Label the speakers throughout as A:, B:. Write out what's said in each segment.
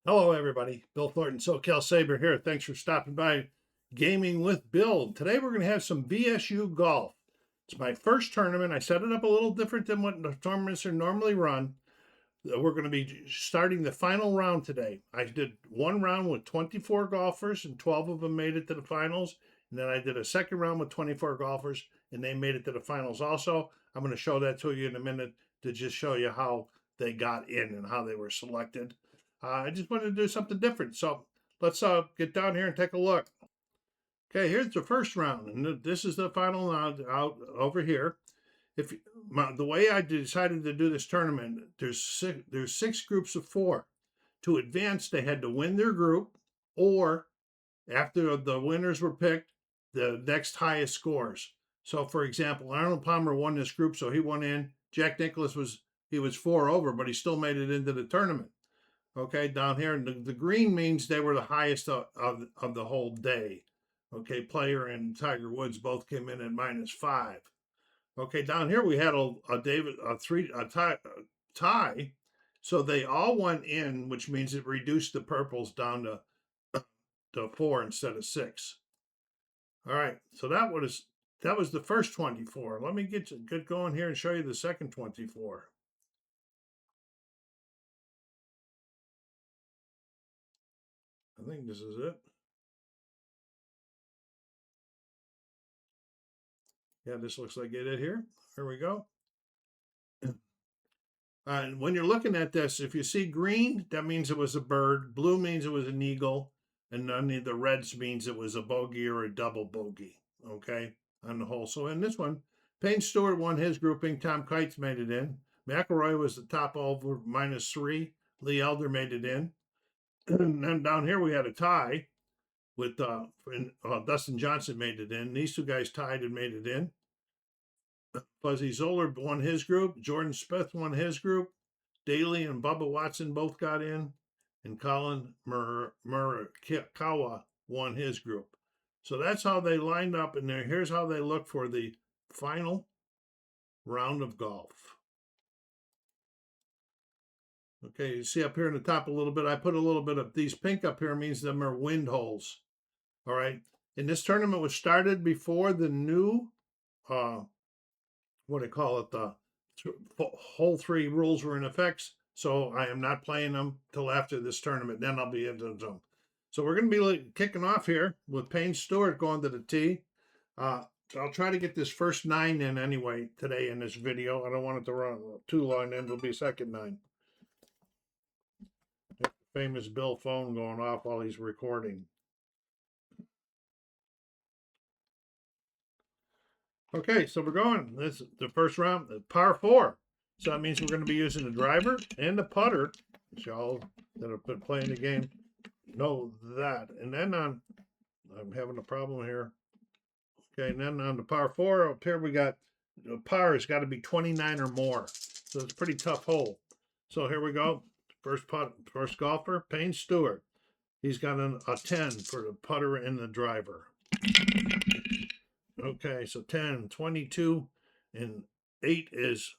A: Hello, everybody. Bill Thornton, SoCal Saber here. Thanks for stopping by Gaming with Bill. Today we're going to have some VSU golf. It's my first tournament. I set it up a little different than what the tournaments are normally run. We're going to be starting the final round today. I did one round with 24 golfers, and 12 of them made it to the finals. And then I did a second round with 24 golfers, and they made it to the finals also. I'm going to show that to you in a minute to just show you how they got in and how they were selected. I just wanted to do something different. So let's get down here and take a look. Okay, here's the first round, and this is the final round out over here. If the way I decided to do this tournament, there's six groups of four. To advance, they had to win their group, or after the winners were picked, the next highest scores. So, for example, Arnold Palmer won this group, so he went in. Jack Nicklaus was 4 over, but he still made it into the tournament. Okay, down here, and the green means they were the highest of the whole day. Okay, Player and Tiger Woods both came in at -5. Okay, down here we had a tie, so they all went in, which means it reduced the purples down to 4 instead of 6. All right, so that was the first 24. Let me get going here and show you the second 24. I think this is it. Yeah, this looks like it here. Here we go. And when you're looking at this, if you see green, that means it was a bird. Blue means it was an eagle. And none of the reds means it was a bogey or a double bogey. Okay, on the whole. So in this one, Payne Stewart won his grouping. Tom Kites made it in. McElroy was the top over -3. Lee Elder made it in. And then down here we had a tie with Dustin Johnson made it in. These two guys tied and made it in. Fuzzy Zoller won his group. Jordan Spieth won his group. Daly and Bubba Watson both got in. And Colin Murakawa won his group. So that's how they lined up. And here's how they look for the final round of golf. Okay, you see up here in the top a little bit, I put a little bit of these pink up here means them are wind holes. All right. And this tournament was started before the new what do you call it, the whole 3 rules were in effect. So I am not playing them till after this tournament. Then I'll be into them. So we're going to be kicking off here with Payne Stewart going to the tee. So I'll try to get this first 9 in anyway today in this video. I don't want it to run too long. Then it'll be second 9. Famous Bill phone going off while he's recording. Okay, so we're going. This is the first round, par 4. So that means we're going to be using the driver and the putter. Y'all that have been playing the game know that. And then I'm having a problem here. Okay, and then on the par 4 up here we got the par has got to be 29 or more. So it's a pretty tough hole. So here we go. First golfer, Payne Stewart. He's got a 10 for the putter and the driver. Okay, so 10, 22, and 8 is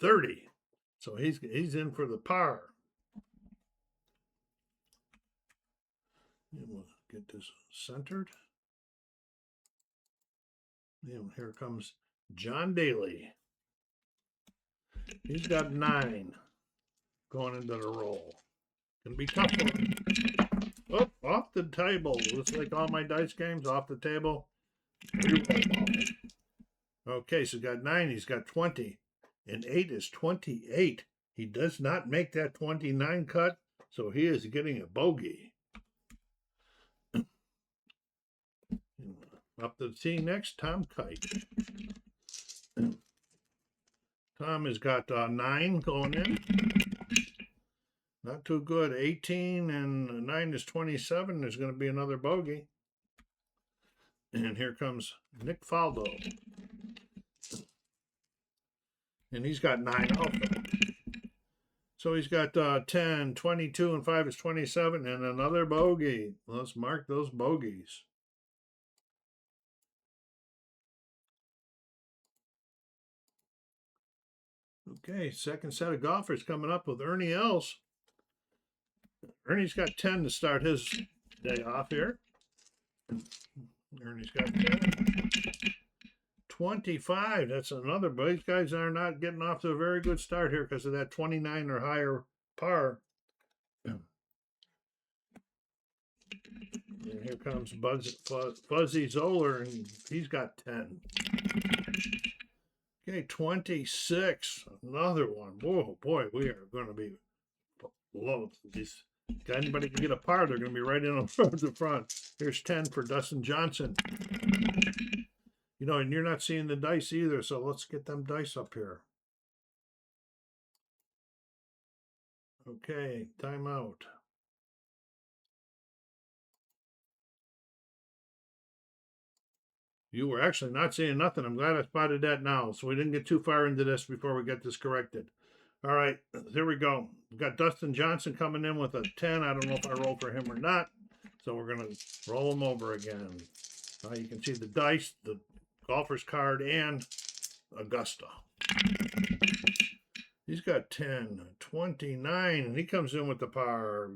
A: 30. So he's in for the par. And we'll get this centered. And here comes John Daly. He's got 9 going into the roll. Gonna be tough for him. Oh, off the table. Looks like all my dice games off the table. Okay, so got 9, he's got 20, and 8 is 28. He does not make that 29 cut, so he is getting a bogey. Up to the tee next, Tom Kite. Tom has got 9 going in. Not too good. 18 and 9 is 27. There's going to be another bogey. And here comes Nick Faldo. And he's got 9 also. So he's got 10, 22, and 5 is 27, and another bogey. Let's mark those bogeys. Okay, second set of golfers coming up with Ernie Els. Ernie's got 10 to start his day off here. Ernie's got 10. 25. That's another. But these guys are not getting off to a very good start here because of that 29 or higher par. And here comes Fuzzy Zoller, and he's got 10. Okay, 26. Another one. Whoa, boy, we are going to be low. Anybody can get a par, they're going to be right in on the front. Here's 10 for Dustin Johnson. You know, and you're not seeing the dice either, so let's get them dice up here. Okay, timeout. You were actually not seeing nothing. I'm glad I spotted that now, so we didn't get too far into this before we get this corrected. All right, here we go. We've got Dustin Johnson coming in with a 10. I don't know if I roll for him or not, so we're going to roll him over again. You can see the dice, the golfer's card, and Augusta. He's got 10, 29, and he comes in with the par.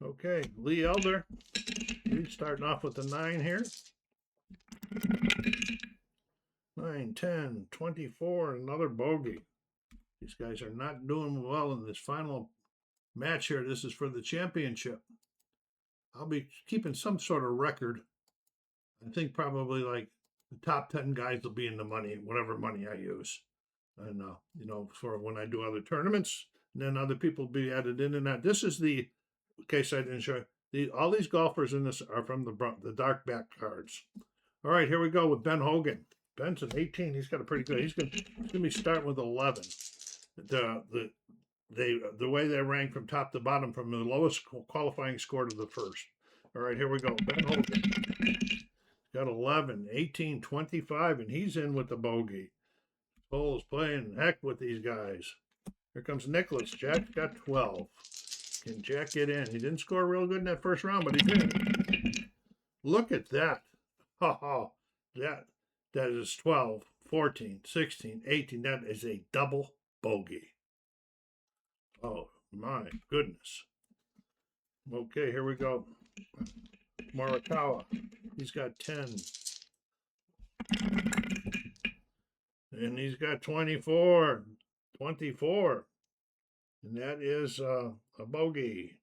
A: Okay, Lee Elder. He's starting off with a 9 here. 9, 10, 24, another bogey. These guys are not doing well in this final match here. This is for the championship. I'll be keeping some sort of record. I think probably like the top 10 guys will be in the money, whatever money I use. And, you know, for when I do other tournaments, and then other people will be added in and that. This is the, in case I didn't show you, all these golfers in this are from the dark back cards. All right, here we go with Ben Hogan. Ben's an 18. He's got a pretty good. He's gonna be starting with 11. The way they rank from top to bottom, from the lowest qualifying score to the first. All right, here we go. Ben Hogan got 11, 18, 25, and he's in with the bogey. Cole's playing heck with these guys. Here comes Nicholas. Jack got 12. Can Jack get in? He didn't score real good in that first round, but he did. Look at that. That is 12, 14, 16, 18. That is a double bogey. Oh, my goodness. Okay, here we go. Morikawa. He's got 10. And he's got 24. 24. And that is a bogey.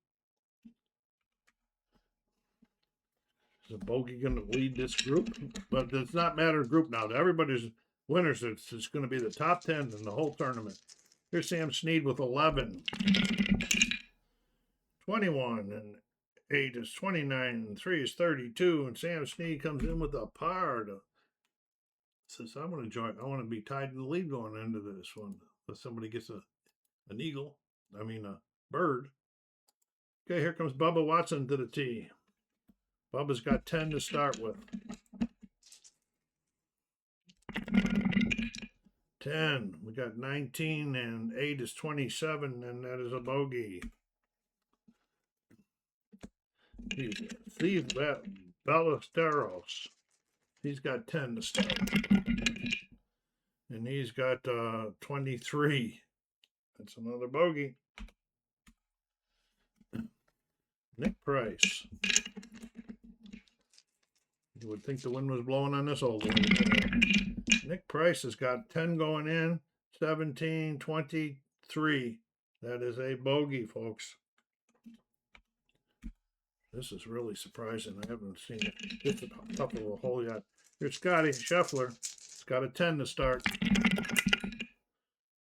A: Is a bogey going to lead this group? But it's not matter of group now. Everybody's winners. It's going to be the top 10 in the whole tournament. Here's Sam Snead with 11. 21 and 8 is 29 and 3 is 32. And Sam Snead comes in with a par. Says, I want to join. I want to be tied in the lead going into this one. If somebody gets an eagle, a bird. Okay, here comes Bubba Watson to the tee. Bubba's got 10 to start with. 10. We got 19 and 8 is 27, and that is a bogey. Steve Ballesteros. He's got 10 to start. And he's got 23. That's another bogey. Nick Price. You would think the wind was blowing on this old one. Nick Price has got 10 going in, 17, 23. That is a bogey, folks. This is really surprising. I haven't seen it. It's a tough of a hole yet. Here's Scotty Scheffler. He's got a 10 to start.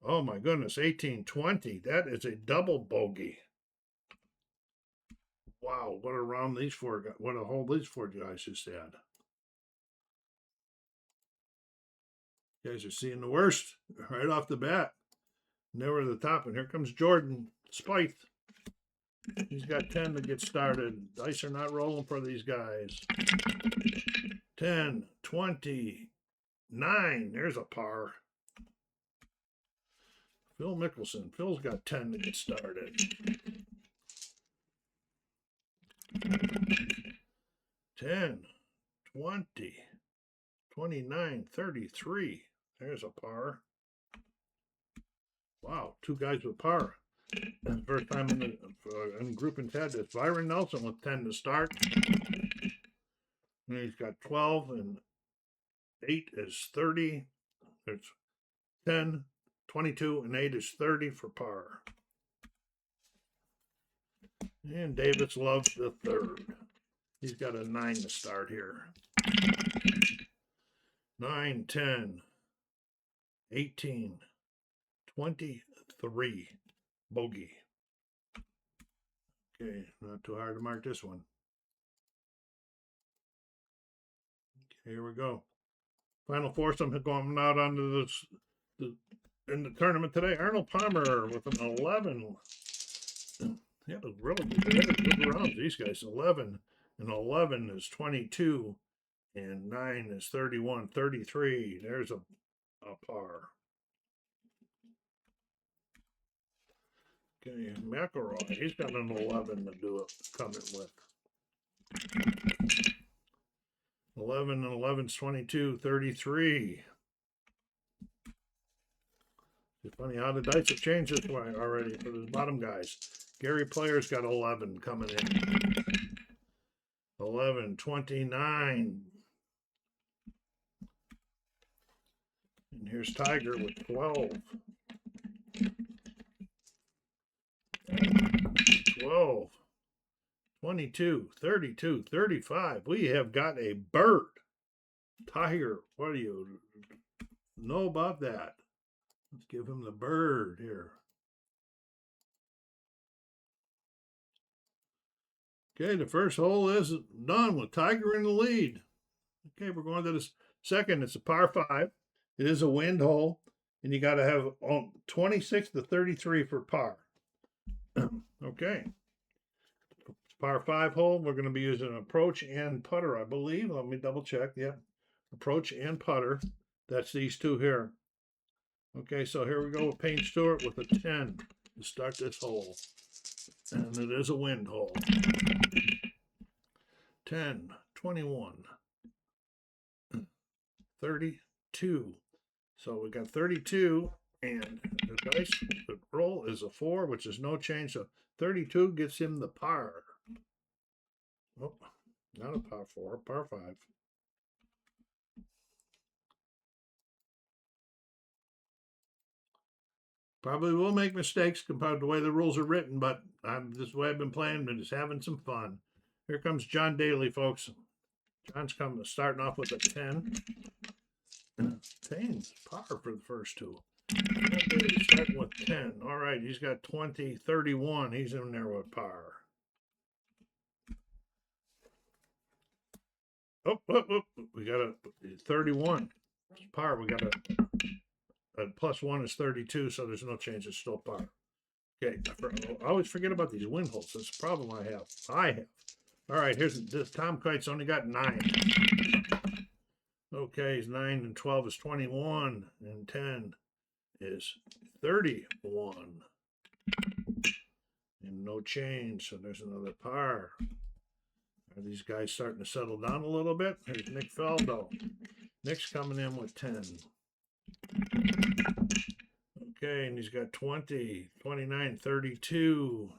A: Oh my goodness, 18, 20. That is a double bogey. Wow, what a round these four got. What a hole these four guys just had. You guys are seeing the worst right off the bat. And they were at the top, and here comes Jordan Spieth. He's got 10 to get started. Dice are not rolling for these guys. 10, 29. There's a par. Phil Mickelson. Phil's got 10 to get started. 10, 20, 29, 33. There's a par. Wow, two guys with par. First time in grouping had this. Byron Nelson with 10 to start. And he's got 12 and 8 is 30. There's 10, 22, and 8 is 30 for par. And Davis loves the third. He's got a 9 to start here. 9, 10, 18, 23. Bogey. Okay, not too hard to mark this one. Okay, here we go. Final foursome going out onto this in the tournament today. Arnold Palmer with an 11. Yeah, really good rounds. These guys 11 and 11 is 22, and 9 is 31, 33. There's a par. Okay, McElroy, he's got an 11 to do it, coming with. 11 and 11 is 22, 33. It's funny how the dice have changed this way already for the bottom guys. Gary Player's got 11 coming in. 11, 29. And here's Tiger with 12. 12, 22, 32, 35. We have got a bird. Tiger, what do you know about that? Let's give him the bird here. Okay, the first hole is done with Tiger in the lead. Okay, we're going to the second. It's a par 5. It is a wind hole, and you got to have 26 to 33 for par. Okay. Par 5 hole, we're going to be using approach and putter, I believe. Let me double check. Yep. Approach and putter. That's these two here. Okay, so here we go with Payne Stewart with a 10 to start this hole. And it is a wind hole. 10, 21, 32. So we got 32, and the dice, the roll is a 4, which is no change. So 32 gets him the par. Oh, not a par 4, par 5. Probably will make mistakes compared to the way the rules are written, but this is the way I've been playing, and just having some fun. Here comes John Daly, folks. John's starting off with a 10. 10's par for the first two. He's starting with 10. All right, he's got 20, 31. He's in there with par. Oh, we got a 31. Par, we got a +1 is 32, so there's no change. It's still par. Okay, I always forget about these wind holes. That's a problem I have. All right, here's this. Tom Kite's only got 9. Okay, he's 9 and 12 is 21, and 10 is 31. And no change, so there's another par. Are these guys starting to settle down a little bit? Here's Nick Faldo. Nick's coming in with 10. Okay, and he's got 20, 29, 32.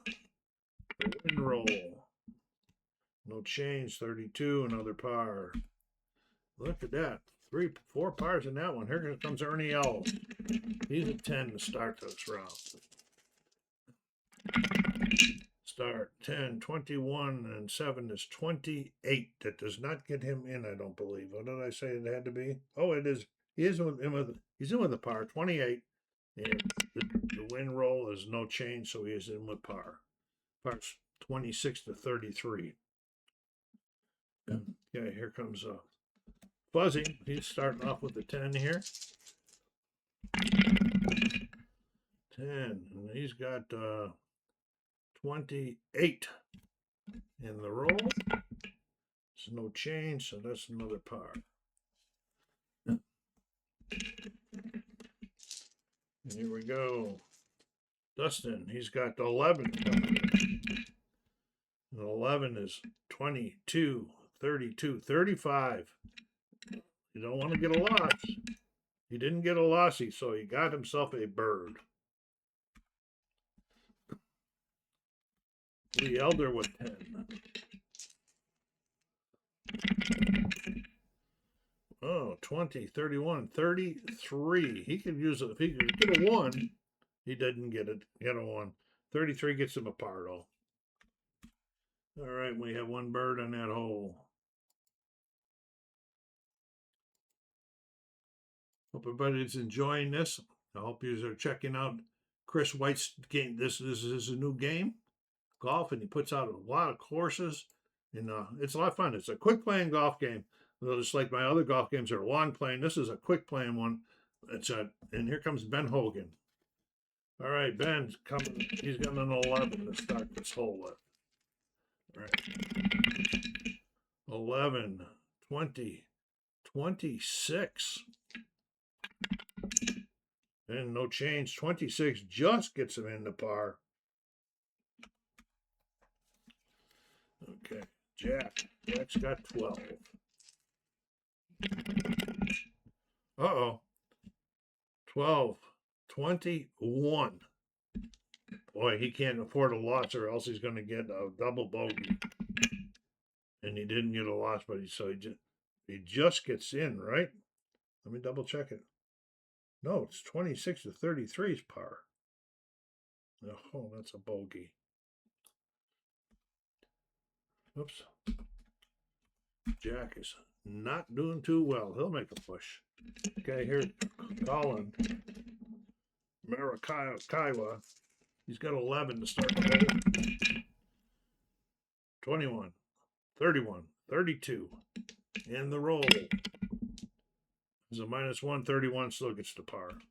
A: The win roll. No change, 32, another par. Look at that. 3, 4 pars in that one. Here comes Ernie Els. He's a 10 to start this round. Start 10, 21, and 7 is 28. That does not get him in, I don't believe. What did I say it had to be? Oh, it is. He's in with a par, 28. And the win roll is no change, so he is in with par. Par's 26 to 33. Okay, here comes Fuzzy. He's starting off with a 10 here. 10, and he's got 28 in the roll. There's no change, so that's another par. And here we go. Dustin, he's got 11. And 11 is 22, 32, 35. You don't want to get a loss. He didn't get a lossy, so he got himself a bird. Lee Elder with 10. Oh, 20, 31, 33. He could use it. If he could get a 1, he didn't get it. Get a 1. 33 gets him a par, though. All right, we have one bird on that hole. Hope everybody's enjoying this. I hope you are checking out Chris White's game. This is a new game, golf, and he puts out a lot of courses, and it's a lot of fun. It's a quick playing golf game. Just like my other golf games are long playing. This is a quick playing one. And here comes Ben Hogan. All right, Ben's coming. He's got an 11 to start this hole with. All right. 11, 20, 26. And no change. 26 just gets him into par. Okay, Jack. Jack's got 12. Uh-oh. 12, 21. Boy, he can't afford a loss or else he's going to get a double bogey. And he didn't get a loss, but he just gets in, right? Let me double check it. No, it's 26 to 33 is par. Oh, that's a bogey. Oops. Jack is not doing too well. He'll make a push. Okay, here's Colin Maracaiwa. He's got 11 to start the hole. 21, 31, 32. And the roll. There's a -1, 31 still gets to par.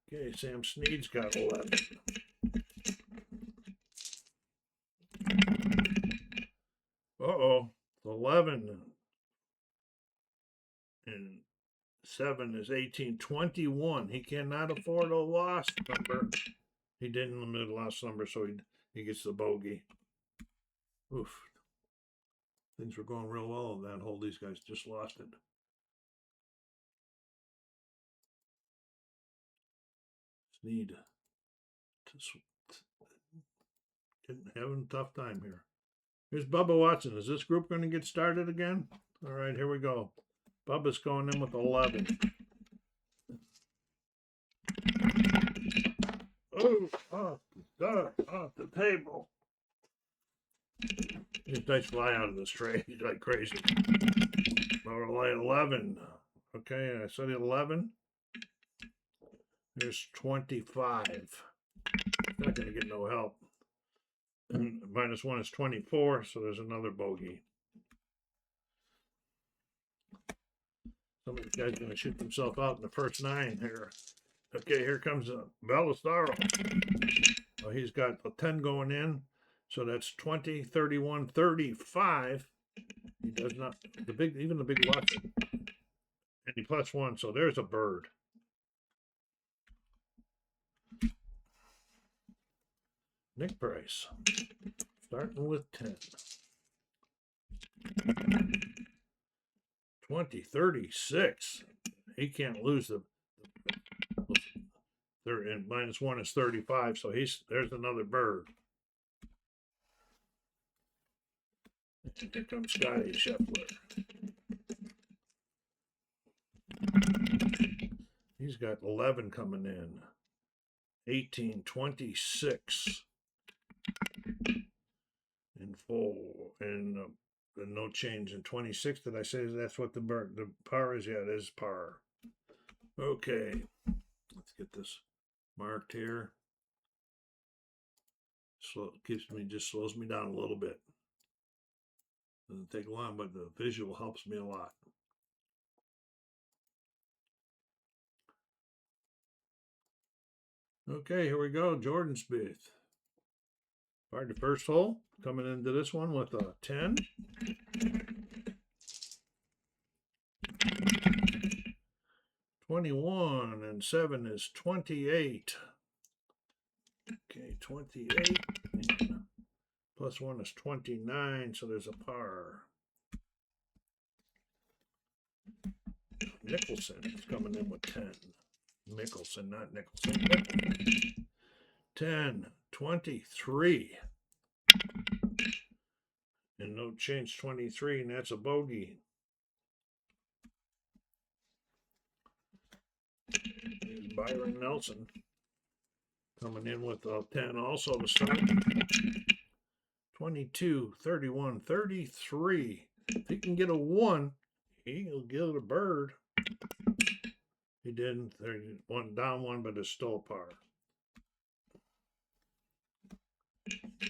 A: Okay, Sam Snead's got 11. Uh-oh. 11 and 7 is 18. 21. He cannot afford a loss number. He didn't limit a loss number, so he gets the bogey. Oof. Things were going real well on that hole. These guys just lost it. Snead. Having a tough time here. Here's Bubba Watson. Is this group going to get started again? All right, here we go. Bubba's going in with 11. Oh, off the table. These dice fly out of this tray like crazy. All right, 11. Okay, I said 11. There's 25. Not going to get no help. And -1 is 24, so there's another bogey. Some of the guys going to shoot himself out in the first 9 here. Okay, here comes Ballestaro. Oh, he's got a 10 going in, so that's 20, 31, 35. He does not, even the big Watson. And he +1, so there's a bird. Nick Price, starting with 10. 20, 36. He can't lose the and -1 is 35, so there's another bird. And here comes Scotty Scheffler. He's got 11 coming in. 18, 26. And 4 and no change in 26. Did I say that's what the par is? Yeah, it is par. Okay, let's get this marked here. Slows me down a little bit. Doesn't take long, but the visual helps me a lot. Okay, here we go. Jordan Spieth. All right, the first hole, coming into this one with a 10. 21 and 7 is 28. Okay, 28. +1 is 29, so there's a par. Nicholson is coming in with 10. Mickelson, not Nicholson. 10, 23. And no change 23, and that's a bogey. Here's Byron Nelson coming in with a 10 also to start. 22, 31, 33. If he can get a 1, he'll get a bird. He didn't. One down 1, but it's still a par.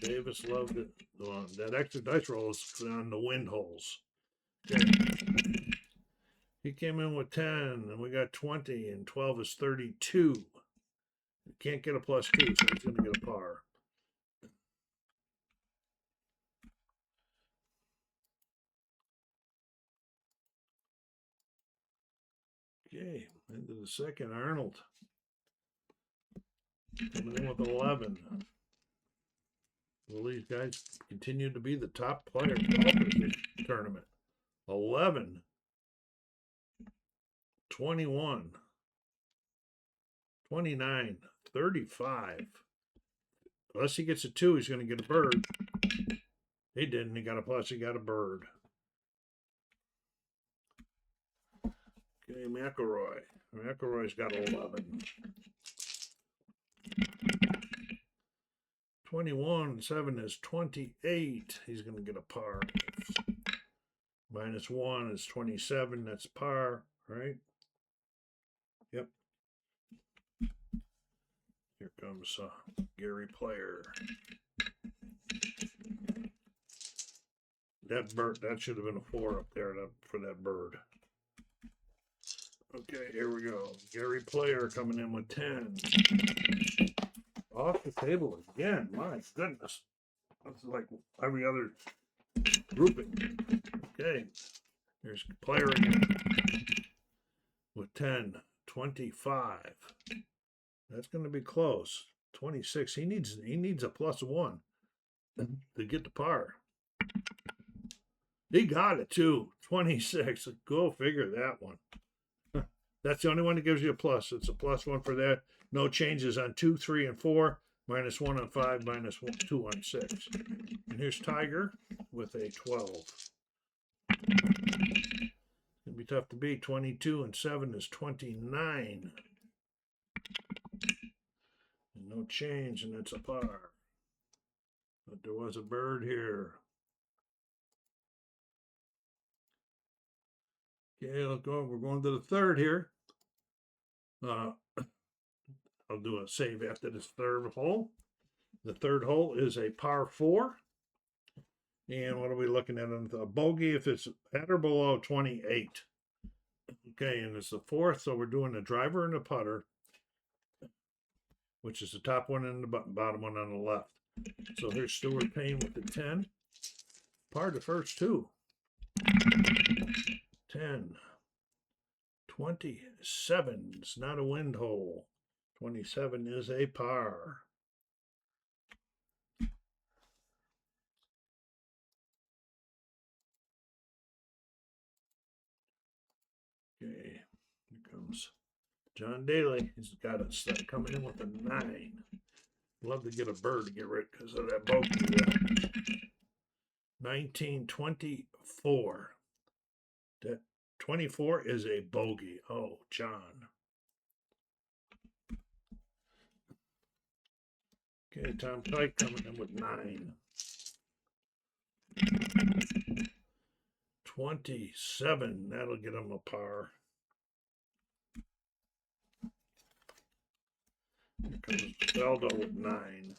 A: Davis loved it. That extra dice roll is on the wind holes. Okay. He came in with 10, and we got 20, and 12 is 32. You can't get a +2, so he's going to get a par. Okay, into the second, Arnold. Coming in with 11. Well, these guys continue to be the top players in this tournament. 11, 21, 29, 35. Unless he gets a 2, he's going to get a bird. He didn't. He got a plus. He got a bird. Okay, McElroy. McElroy's got 11. 21, 7 is 28. He's going to get a par. -1 is 27. That's par, right? Yep. Here comes Gary Player. That bird, that should have been a 4 up there for that bird. Okay, here we go. Gary Player coming in with 10. Off the table again. My goodness. That's like every other grouping. Okay. Here's Player again with 10. 25. That's going to be close. 26. He needs a +1 to get the par. He got it too. 26. Go figure that one. That's the only one that gives you a plus. It's a +1 for that. No changes on 2, 3, and 4. -1 on 5, -2 on 6. And here's Tiger with a 12. It's going to be tough to beat. 22 and 7 is 29. And no change, and that's a par. But there was a bird here. Okay, let's go. We're going to the third here. I'll do a save after this third hole. The third hole is a par 4. And what are we looking at? A bogey if it's at or below 28. Okay, and it's the fourth, so we're doing the driver and the putter, which is the top one and the bottom one on the left. So here's Stuart Payne with the 10. Par the first 2. 10. 27. It's not a wind hole. 27 is a par. Okay, here comes John Daly. He's got it coming in with a 9. Love to get a bird to get rid because of that bogey. 1924. That 24 is a bogey. Oh, John. Okay, Tom Pike coming in with 9. 27. That'll get him a par. Here comes Feldo with 9.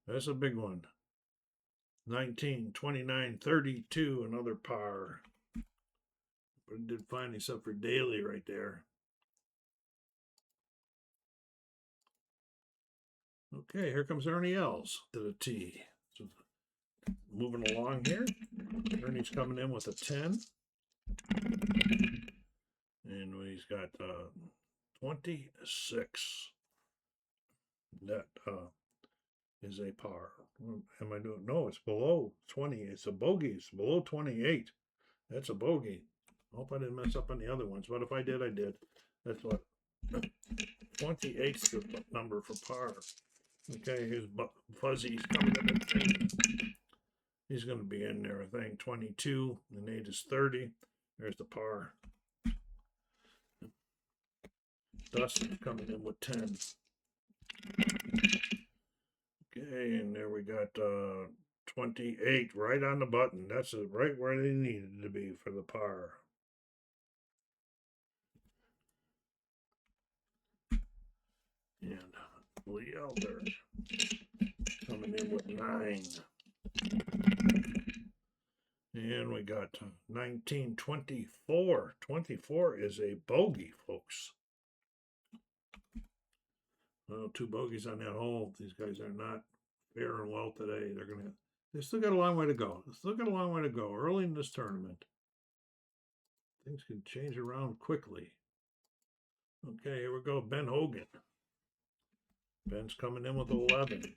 A: That's a big one. 19, 29, 32, another par. But it did fine except for Daly right there. Okay, here comes Ernie Els to the tee. So moving along here. Ernie's coming in with a 10. And he's got 26. That is a par. What am I doing? No, it's below 20. It's a bogey. It's below 28. That's a bogey. Hope I didn't mess up on the other ones, but if I did, I did. That's what 28's the number for par. Okay, here's Fuzzy's coming in. He's going to be in there, I think. 22, and 8 is 30. There's the par. Dustin's coming in with 10. Okay, and there we got 28 right on the button. That's right where they needed to be for the par. And Lee Elder coming in with 9. And we got 1924. 24 is a bogey, folks. Well, 2 bogeys on that hole. These guys are not faring well today. They still got a long way to go. Early in this tournament. Things can change around quickly. Okay, here we go. Ben Hogan. Ben's coming in with 11.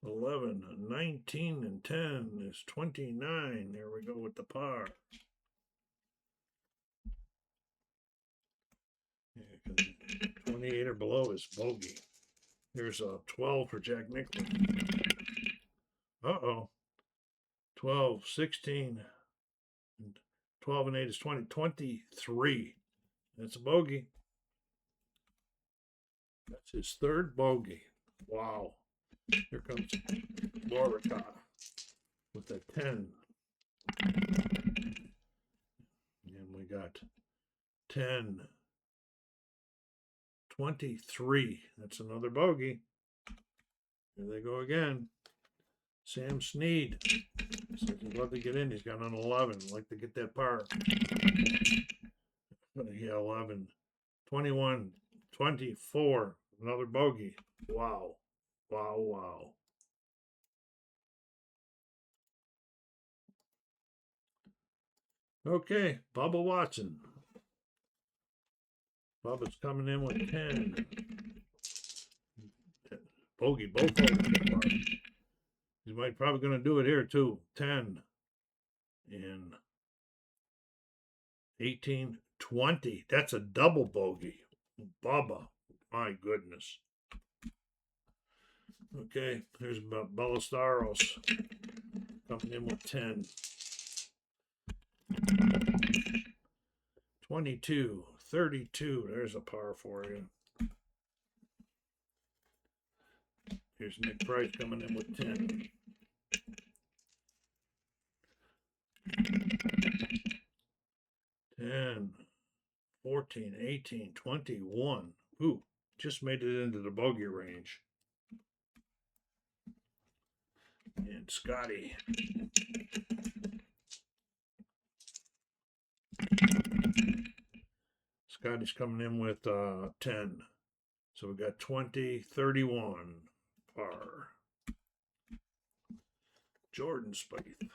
A: 11, 19, and 10 is 29. There we go with the par. Yeah, 28 or below is bogey. Here's a 12 for Jack Nicklaus. Uh-oh. 12, 16, 12 and 8 is 20. 23. That's a bogey. That's his 3rd bogey. Wow. Here comes Lorica with a 10. And we got 10, 23. That's another bogey. Here they go again. Sam Sneed. So he'd love to get in. He's got an 11. Like to get that par. Yeah, 11. 21, 24. Another bogey. Wow. Wow, wow. Okay, Bubba Watson. Bubba's coming in with 10. Bogey, both bogeys. He's probably going to do it here too. 10 and 18, 20. That's a double bogey. Bubba, my goodness. Okay, here's Ballesteros coming in with 10. 22, 32. There's a par for you. Here's Nick Price coming in with 10. 10, 14, 18, 21. Ooh, just made it into the bogey range. And Scotty. Scotty's coming in with 10. So we got 20, 31 par. Jordan Spieth.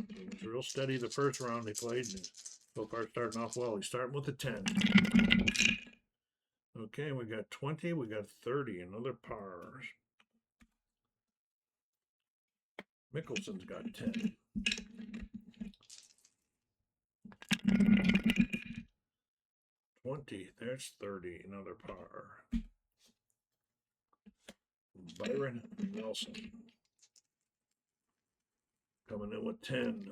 A: He was real steady the first round they played. And so far starting off well. He's starting with a 10. Okay, we got 20, we got 30, another par. Mickelson's got 10. 20, there's 30, another par. Byron Nelson coming in with 10.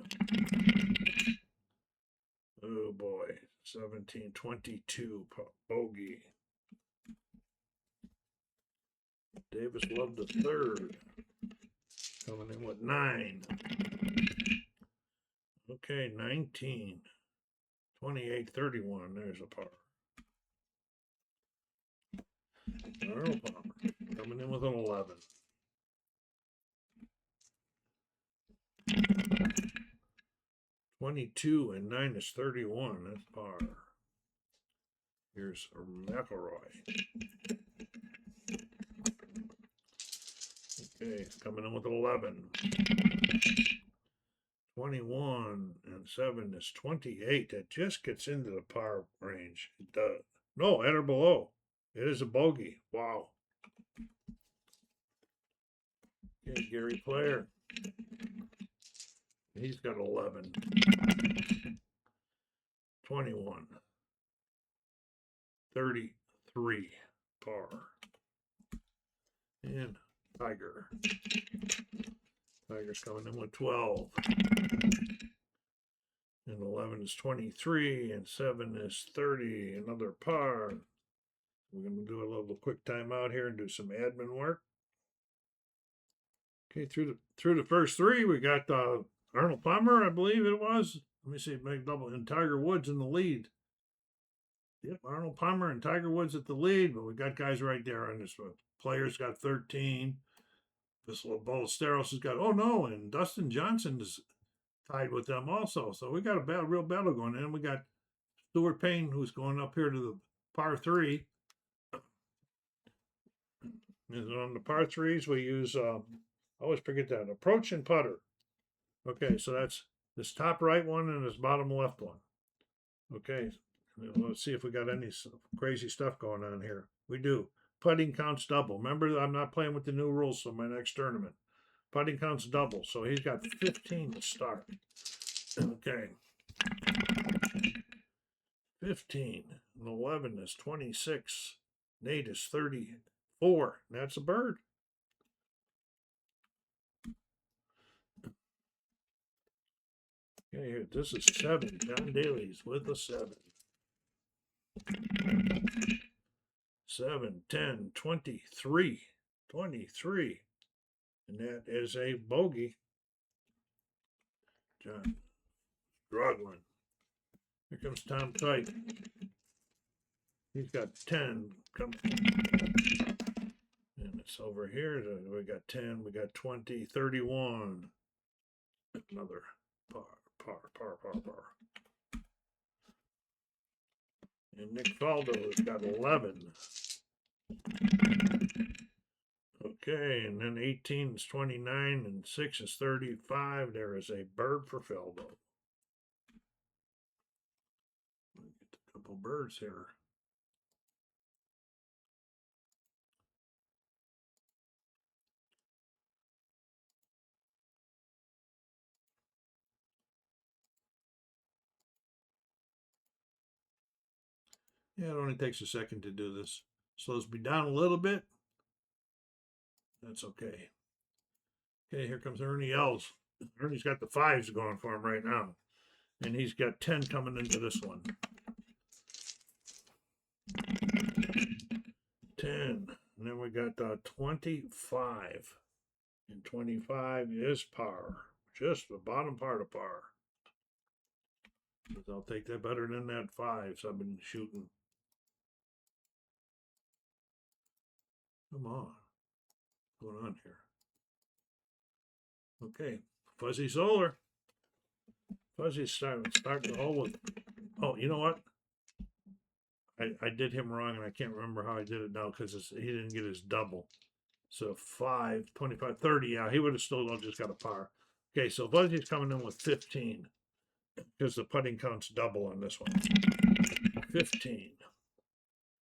A: Oh boy, 17, 22, bogey. Davis Love the 3rd. Coming in with 9. Okay, 19, 28, 31. There's a par. Earl Palmer coming in with an 11. 22 and 9 is 31. That's par. Here's McElroy. Okay, coming in with 11. 21 and 7 is 28. That just gets into the par range. It does. No, at or below. It is a bogey. Wow. Okay, Gary Player. He's got 11. 21. 33. Par. And Tiger. Tiger's coming in with 12. And 11 is 23. And 7 is 30. Another par. We're going to do a little quick timeout here and do some admin work. Okay, through the first three, we got Arnold Palmer, I believe it was. Let me see, make double, and Tiger Woods in the lead. Yep, Arnold Palmer and Tiger Woods at the lead, but we got guys right there on this one. Players got 13. This little Ballesteros has got, oh no, and Dustin Johnson is tied with them also. So we got a real battle going in. We got Stuart Payne, who's going up here to the par 3. And on the par 3s, we use, I always forget that, approach and putter. Okay, so that's this top right one and this bottom left one. Okay, let's see if we got any crazy stuff going on here. We do. Putting counts double. Remember, I'm not playing with the new rules for my next tournament. Putting counts double, so he's got 15 to start. Okay. 15 and 11 is 26. Nate is 34. That's a bird. Okay, here, this is 7. John Daly's with a 7. 7, 10, 23. 23. And that is a bogey. John struggling. Here comes Tom Kite. He's got 10. Come. And it's over here. We got 10. We got 20. 31. Another par. And Nick Faldo has got 11. Okay, and then 18 is 29, and 6 is 35. There is a bird for Faldo. Get a couple birds here. Yeah, it only takes a second to do this. Slows me down a little bit. That's okay. Okay, here comes Ernie Els. Ernie's got the 5s going for him right now. And he's got 10 coming into this one. 10. And then we got 25. And 25 is par. Just the bottom part of par. I'll take that better than that 5s I've been shooting. Come on. What's going on here? Okay. Fuzzy Solar. Fuzzy's starting the hole with. Oh, you know what? I did him wrong, and I can't remember how I did it now because he didn't get his double. So 5, 25, 30. Yeah, he would have still just got a par. Okay, so Fuzzy's coming in with 15 because the putting counts double on this one. 15,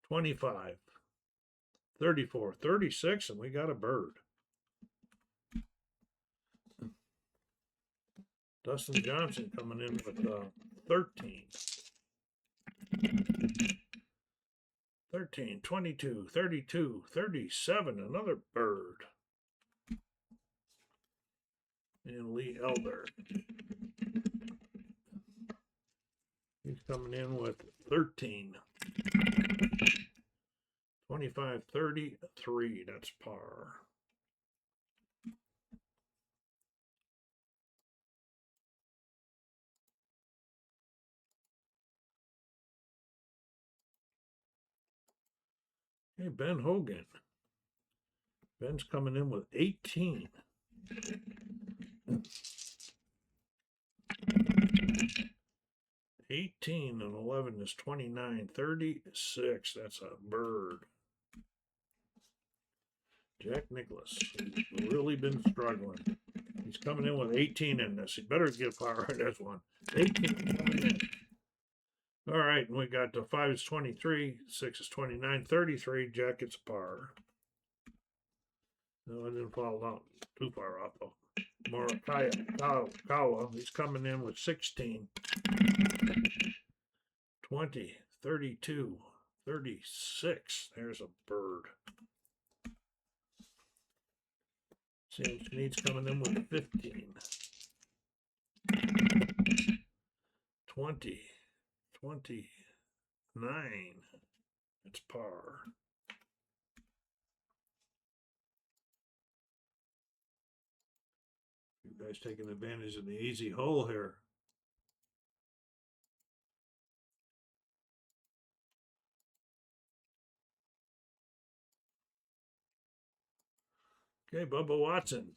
A: 25, 34, 36, and we got a bird. Dustin Johnson coming in with 13. 13, 22, 32, 37, another bird. And Lee Elder. He's coming in with 13. 25, 33, that's par. Hey, Ben Hogan. Ben's coming in with 18. 18 and 11 is 29. 36, that's a bird. Jack Nicklaus, he's really been struggling. He's coming in with 18 in this. He better get par on this one. 18 coming in. All right, and we got the 5 is 23, 6 is 29, 33. Jack gets a par. No, I didn't fall out too far off though. Morikawa. He's coming in with 16, 20, 32, 36. There's a bird. Sam Snead's coming in with 15, 20, 29. It's par. You guys taking advantage of the easy hole here. Okay, Bubba Watson.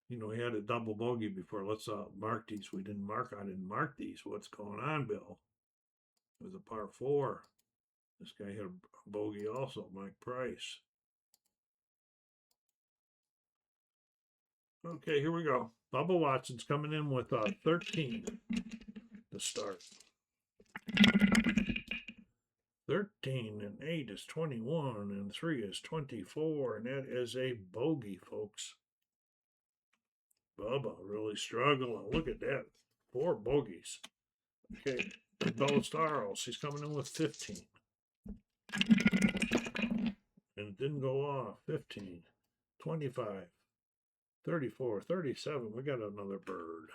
A: You know, he had a double bogey before. Let's mark these. I didn't mark these. What's going on, Bill? It was a par 4. This guy had a bogey also, Mike Price. Okay, here we go. Bubba Watson's coming in with 13 to start. 13 and 8 is 21 and 3 is 24, and that is a bogey, folks. Bubba really struggling. Look at that. 4 bogeys. Okay, Ballesteros, he's coming in with 15. And it didn't go off. 15, 25, 34, 37. We got another bird.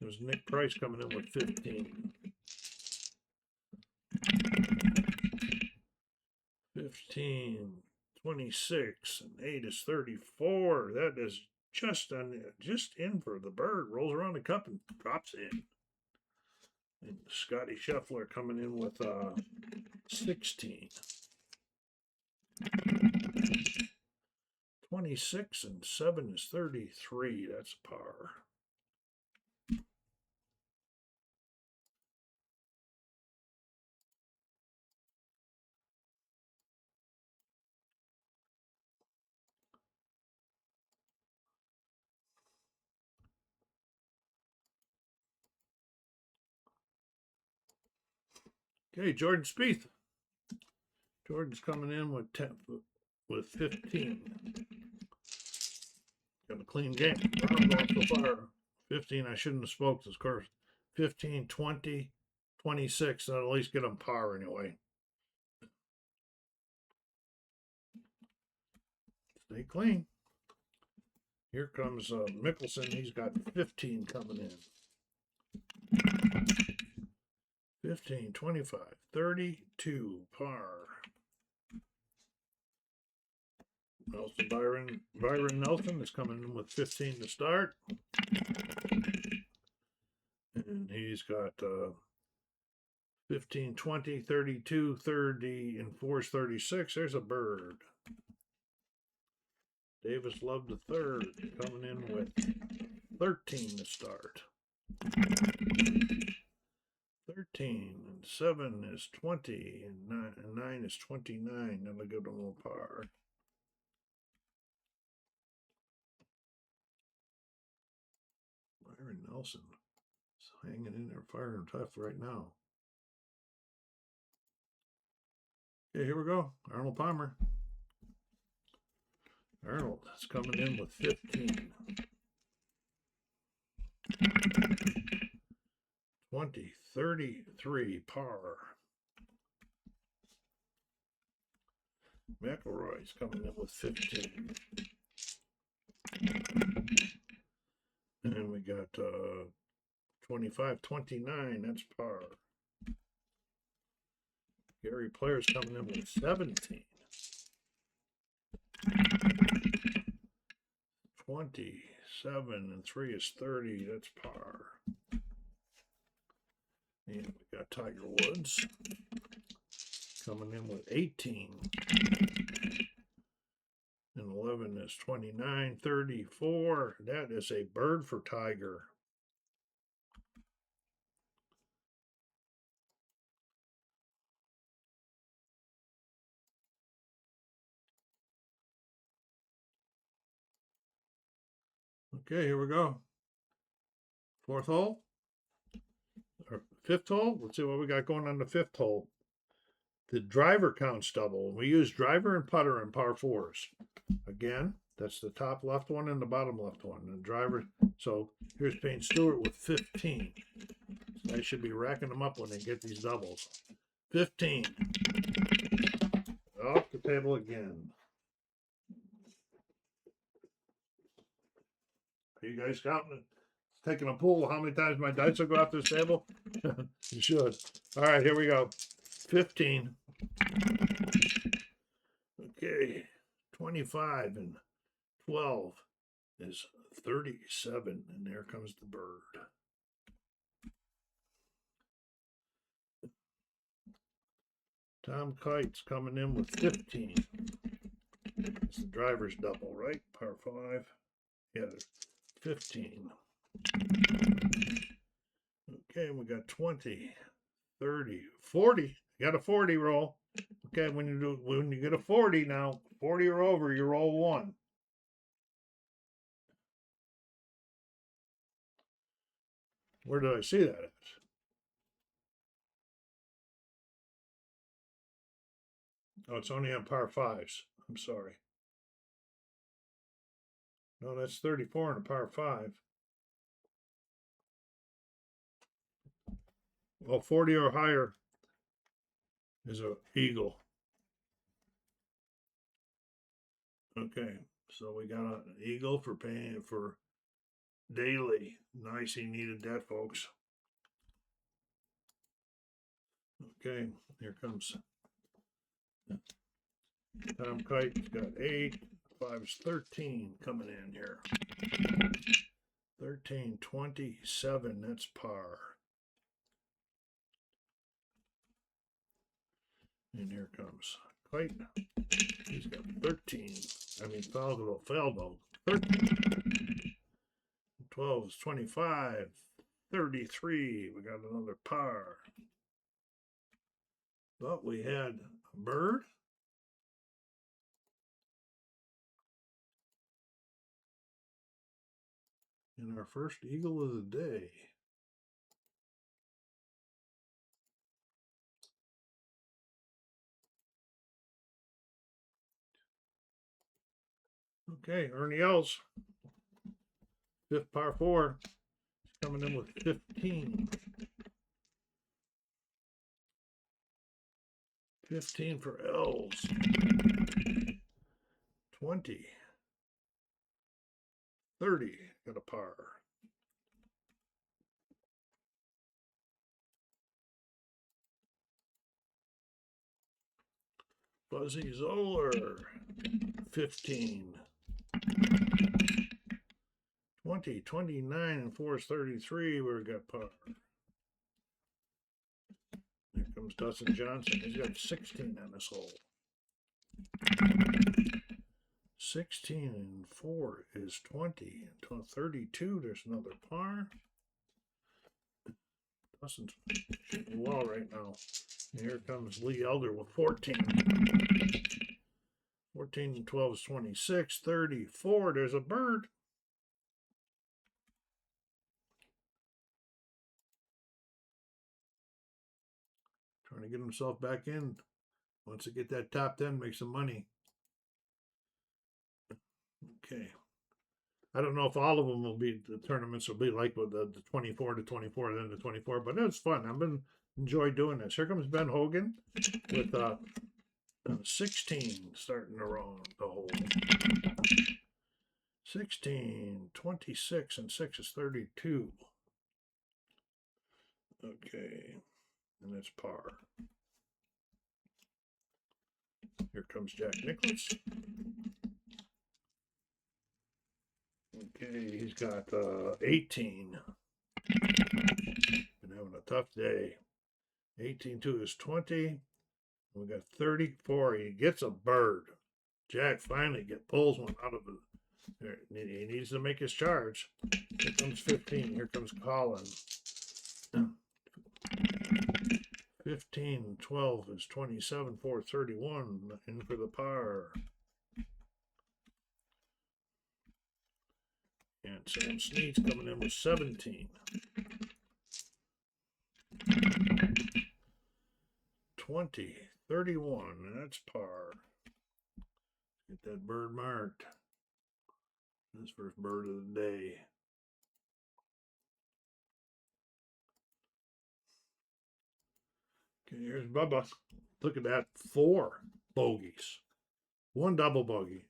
A: There's Nick Price coming in with 15. 15, 26, and 8 is 34. That is just in for the bird. Rolls around the cup and drops in. And Scotty Scheffler coming in with 16. 26 and 7 is 33. That's par. Okay, Jordan Spieth. Jordan's coming in with 15. Got a clean game. I'm going so far. 15, I shouldn't have spoke this course. 15, 20, 26. That'll at least get them par anyway. Stay clean. Here comes Mickelson. He's got 15 coming in. 15, 25, 32, par. Nelson Byron Nelson is coming in with 15 to start. And he's got 15, 20, 32, 30, and 4 is 36. There's a bird. Davis Love the third coming in with 13 to start. 13 and 7 is 20 and 9 is 29. Then we go to more par. Byron Nelson is hanging in there, firing tough right now. Okay, here we go. Arnold Palmer. Arnold is coming in with 15. 20, 33, par. McElroy's coming in with 15. And we got 25, 29, that's par. Gary Player's coming in with 17. 27 and 3 is 30, that's par. And we got Tiger Woods coming in with 18. And 11 is 29, 34. That is a bird for Tiger. Okay, here we go. 4th hole. Or 5th hole. Let's see what we got going on the 5th hole. The driver counts double. We use driver and putter in par fours. Again, that's the top left one and the bottom left one. And driver, so here's Payne Stewart with 15. So I should be racking them up when they get these doubles. 15. Off the table again. Are you guys counting? Taking a pool, how many times my dice will go off this table? You should. All right, here we go. 15. Okay, 25 and 12 is 37, and there comes the bird. Tom Kite's coming in with 15. It's the driver's double, right? Par 5. Yeah, 15. Okay, we got 20, 30, 40. You got a 40 roll. Okay, when you get a 40 now, 40 or over, you roll 1. Where did I see that at? Oh, it's only on par 5s. I'm sorry. No, that's 34 on a par 5. Well, 40 or higher is a eagle. Okay, so we got an eagle for paying for daily. Nice, he needed that, folks. Okay, here comes Tom Kite's got 8. 5 is 13 coming in here. 13, 27, that's par. And here comes Kite. He's got 13. I mean, Faldo. 13. 12 is 25. 33. We got another par. But we had a bird. And our first eagle of the day. Okay, Ernie Els. 5th par 4. He's coming in with 15. 15 for Els. 20. 30. Got a par. Buzzy Zoller. 15. 20, 29, and 4 is 33. We've got par. Here comes Dustin Johnson. He's got 16 on this hole. 16 and 4 is 20. Until 32, there's another par. Dustin's shooting well right now. And here comes Lee Elder with 14. 14 and 12 is 26. 34, there's a bird. Trying to get himself back in. Wants to get that top 10, make some money. Okay. I don't know if all of them will be, the tournaments will be like with the 24 to 24, then the 24, but it's fun. I've been enjoyed doing this. Here comes Ben Hogan with 16 starting to roll the hole. 16, 26, and 6 is 32. Okay. And that's par. Here comes Jack Nicklaus. Okay, he's got 18. Been having a tough day. 18 to his 20. We got 34. He gets a bird. Jack finally pulls one out of it. He needs to make his charge. Here comes 15. Here comes Colin. 15 and 12 is 27, 4, 31. In for the par. And Sam Snead's coming in with 17. 20, 31. That's par. Get that bird marked. This first bird of the day. Okay, here's Bubba. Look at that. 4 bogeys. 1 double bogey.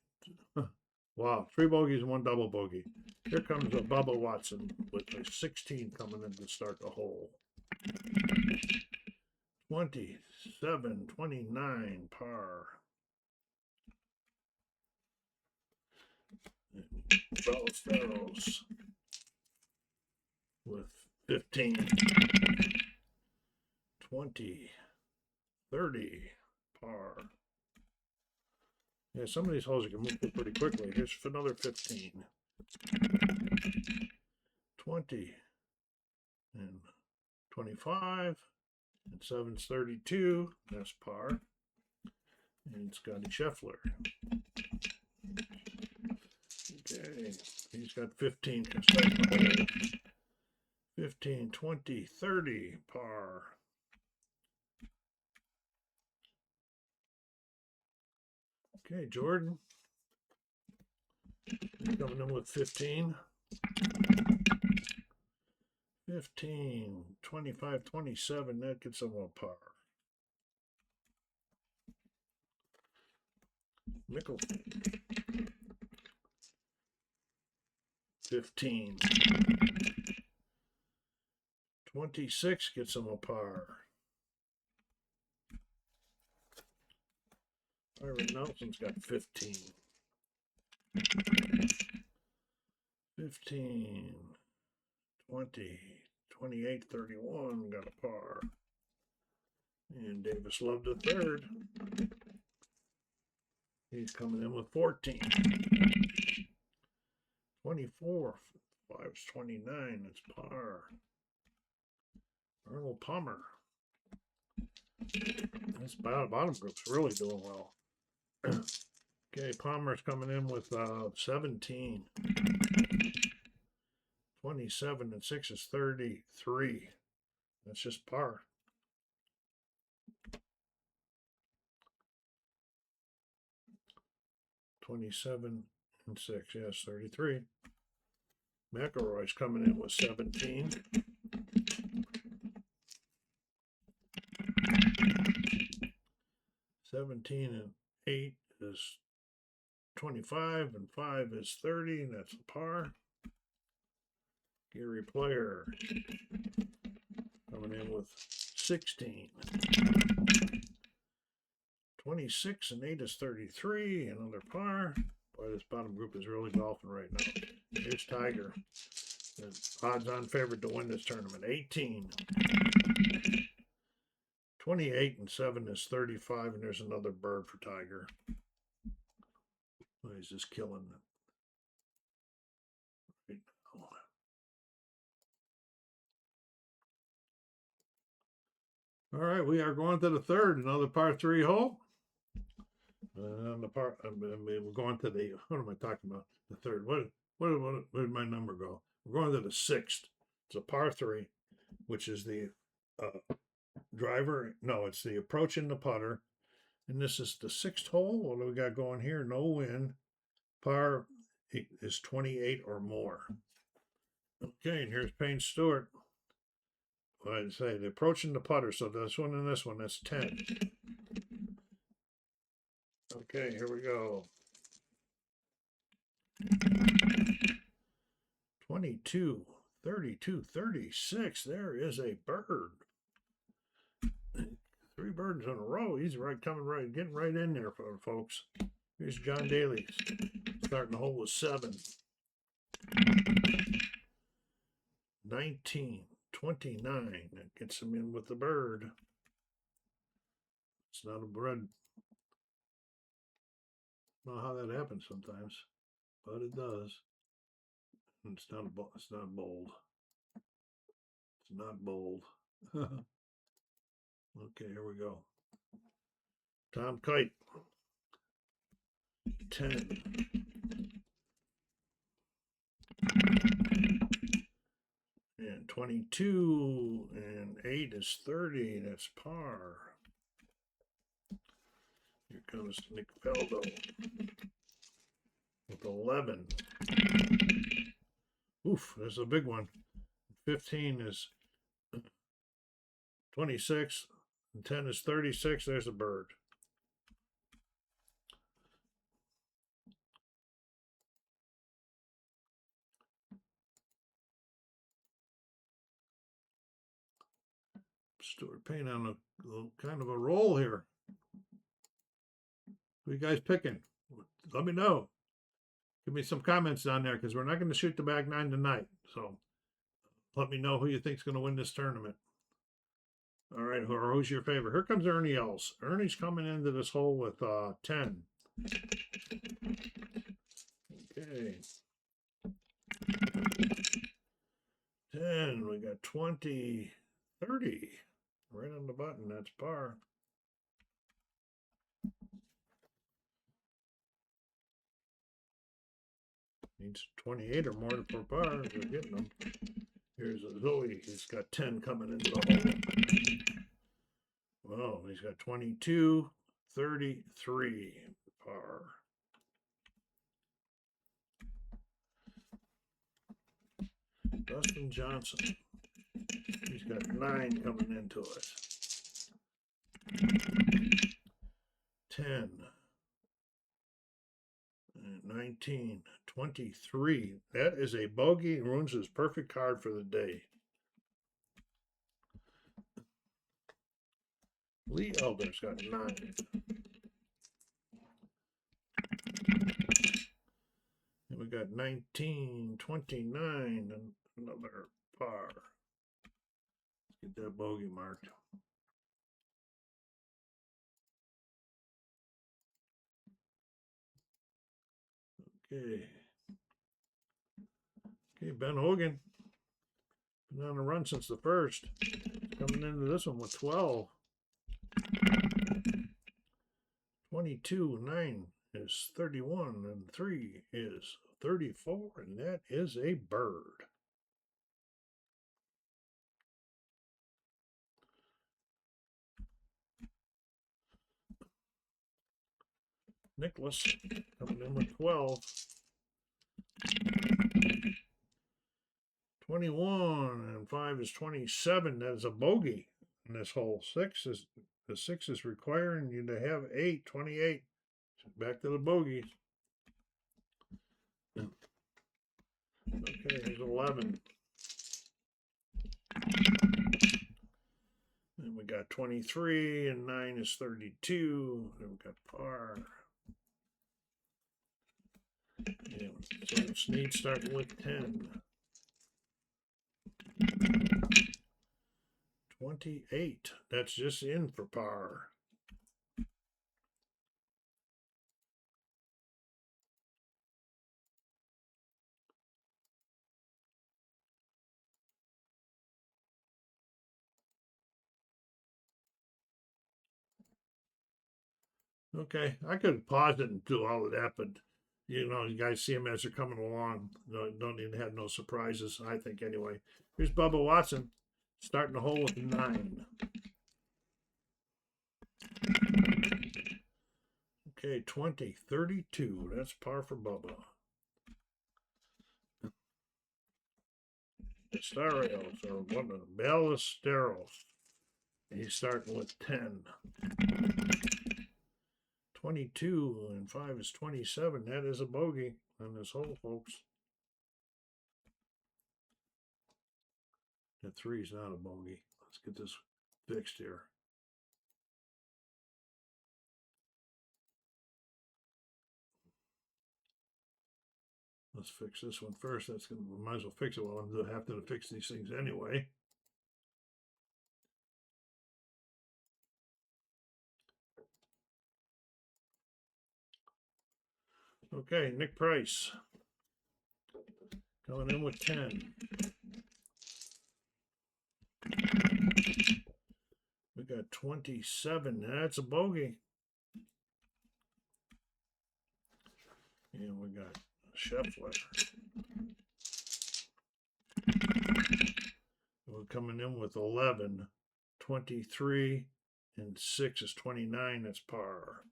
A: Wow, 3 bogeys and 1 double bogey. Here comes a Bubba Watson with a 16 coming in to start the hole. 27, 29, par. Bellos with 15, 20, 30, par. Yeah, some of these holes you can move through pretty quickly. Here's another 15, 20, and 25, and 7's 32. That's par. And Scotty Scheffler. Okay, he's got 15. 15, 20, 30, par. Okay, Jordan. He's coming in with 15. 15, 25, 27. That gets him a par. Mickelson. 15. 26 gets him a par. Byron Nelson's got 15. 15. 20. 28, 31 got a par. And Davis Love the third. He's coming in with 14. 24. 5's 29. It's par. Arnold Palmer. This bottom group's really doing well. Okay, Palmer's coming in with 17. 27 and 6 is 33. That's just par. $27 and 6, yes, 33. McElroy's coming in with 17. 17 and 8 is 25, and 5 is 30, and that's a par. Gary Player coming in with 16. 26 and 8 is 33, another par. Boy, this bottom group is really golfing right now. Here's Tiger. The odds-on favorite to win this tournament. 18. 28 and 7 is 35, and there's another bird for Tiger. Oh, he's just killing it. All right, we are going to the third, another par 3 hole. On the par, we're going to the, what am I talking about? The third. Where did my number go? We're going to the 6th. It's a par 3, which is the driver. No, it's the approach in the putter. And this is the 6th hole. What do we got going here? No wind. Par is 28 or more. Okay, and here's Payne Stewart. What did I say? The approach in the putter. So this one and this one, that's 10. Okay, here we go. 22, 32, 36. There is a bird. 3 birds in a row. He's getting right in there, folks. Here's John Daly starting the hole with 7. 19, 29. That gets him in with the bird. It's not a bird. I don't know how that happens sometimes, but it does. And it's not bold. It's not bold. Okay, here we go. Tom Kite. 10. And 22 and 8 is 30. That's par. Here comes Nick Faldo with 11. Oof, there's a big one. 15 is 26, and 10 is 36. There's a bird. Stuart Payne on a kind of a roll here. Who you guys picking? Let me know. Give me some comments down there because we're not going to shoot the back nine tonight. So let me know who you think's going to win this tournament. All right, who's your favorite? Here comes Ernie Els. Ernie's coming into this hole with 10. Okay. 10. We got 20, 30. Right on the button. That's par. Needs 28 or more for par. We're getting them. Here's a Zoe. He's got 10 coming into the hole. Well, he's got 22, 33 par. Dustin Johnson. He's got 9 coming into it. 10. 19, 23. That is a bogey. Ruins his perfect card for the day. Lee Elder's got 9. And we got 19, 29, and another par. Let's get that bogey marked. Okay. Okay, Ben Hogan. Been on a run since the first. Coming into this one with 12. 22, 9 is 31, and 3 is 34, and that is a bird. Nicholas coming in with 12. 21 and 5 is 27. That is a bogey in this hole. The 6 is requiring you to have 8, 28. So back to the bogeys. Okay, here's 11. And we got 23 and 9 is 32. And we got par. Yeah, so Snead starting with 10. 28. That's just in for par. Okay, I could pause it and do all of that, but you know, you guys see them as they're coming along. Don't even have no surprises, I think, anyway. Here's Bubba Watson starting the hole with 9. Okay, 20, 32. That's par for Bubba. Starios, or one of the Ballesteros. He's starting with 10. 22 and 5 is 27. That is a bogey on this hole, folks. The 3 is not a bogey. Let's get this fixed here. Let's fix this one first. That's gonna, we might as well fix it while I'm having to fix these things anyway. Okay, Nick Price coming in with 10. We got 27. That's a bogey. And we got Scheffler. We're coming in with 11. 23 and 6 is 29. That's par.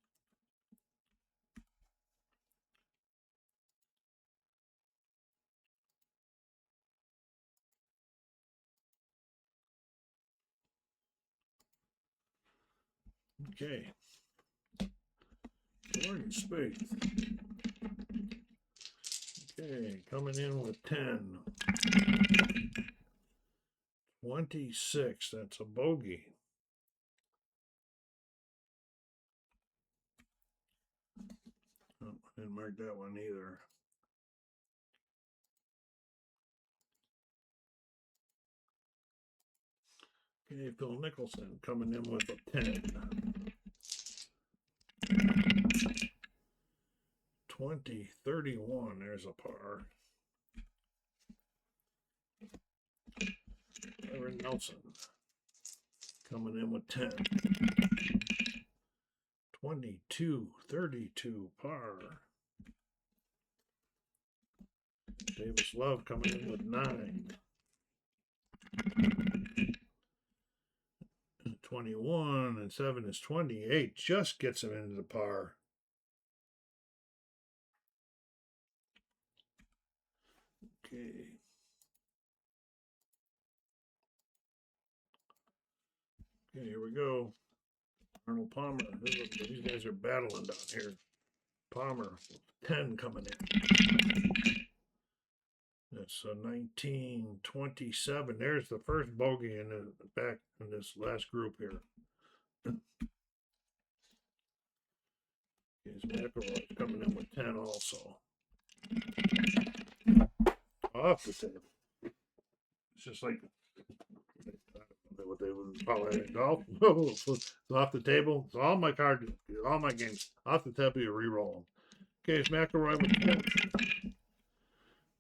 A: Okay. Orange space. Okay, coming in with 10. 26, that's a bogey. Oh, I didn't mark that one either. Okay, Phil Nicholson coming in with a 10. 20, 31, there's a par. Aaron Nelson coming in with 10. 22, 32, par. Davis Love coming in with 9. 21 and 7 is 28. Just gets him into the par. Okay. Okay, here we go. Arnold Palmer. These guys are battling down here. Palmer, 10 coming in. That's a 1927. There's the first bogey in the back in this last group here. His McElroy's coming in with 10 also. Off the table. It's just like, I don't know what they would call it in golf. It's off the table. It's all my cards, all my games. Off the table, you re-roll them. Okay, it's McElroy with 10.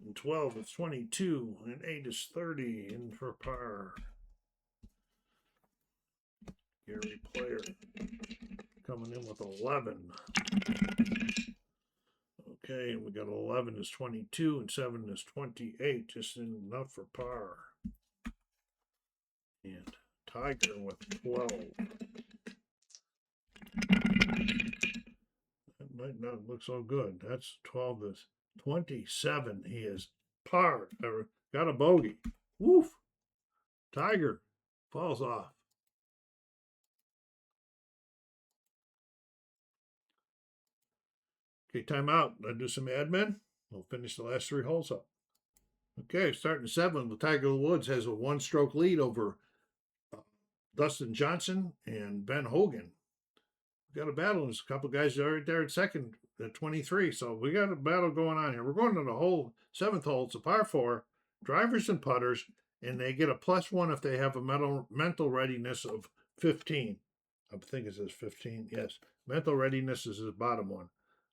A: And 12 is 22. And 8 is 30. In for par. Gary Player coming in with 11. Okay, and we got 11 is 22 and 7 is 28, just enough for par. And Tiger with 12. That might not look so good. That's 12 is 27. He is par. Got a bogey. Woof. Tiger falls off. Okay, time out. I'll do some admin. We'll finish the last 3 holes up. Okay, starting 7, the Tiger Woods has a 1-stroke lead over Dustin Johnson and Ben Hogan. We got a battle. There's a couple guys right there at second at 23. So we got a battle going on here. We're going to the whole 7th hole. It's a par 4, drivers and putters, and they get a +1 if they have a mental readiness of 15. I think it says 15. Yes, mental readiness is the bottom one.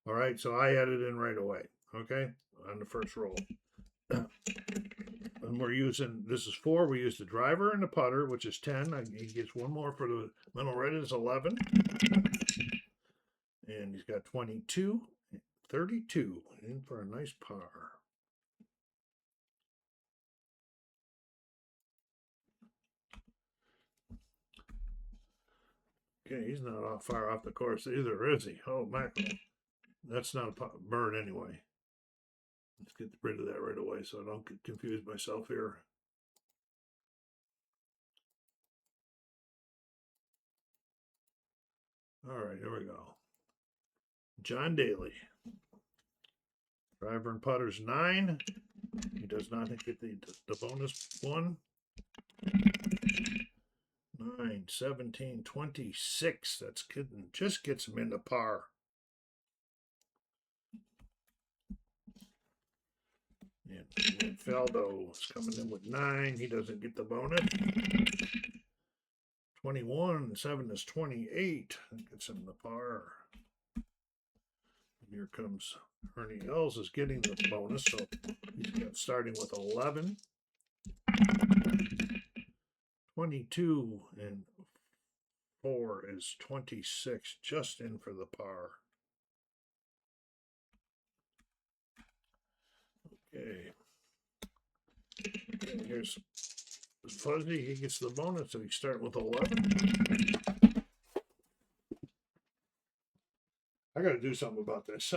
A: All right, so I added in right away. Okay, on the first roll. And we're using, this is 4, we use the driver and the putter, which is 10. He gets 1 more for the mental readiness, 11. And he's got 22, 32, in for a nice par. Okay, he's not far off the course either, is he? Oh, mackerel. That's not a bird anyway. Let's get rid of that right away so I don't get confused myself here. All right, here we go. John Daly. Driver and putter's 9. He does not get the bonus 1. 9, 17, 26. That's kidding. Just gets him into par. And Faldo is coming in with 9. He doesn't get the bonus. 21, 7 is 28. That gets him the par. And here comes Ernie Els is getting the bonus, so he's starting with 11. 22 and 4 is 26, just in for the par. Okay. And here's Fuzzy. He gets the bonus, so he's starting with 11. I got to do something about this.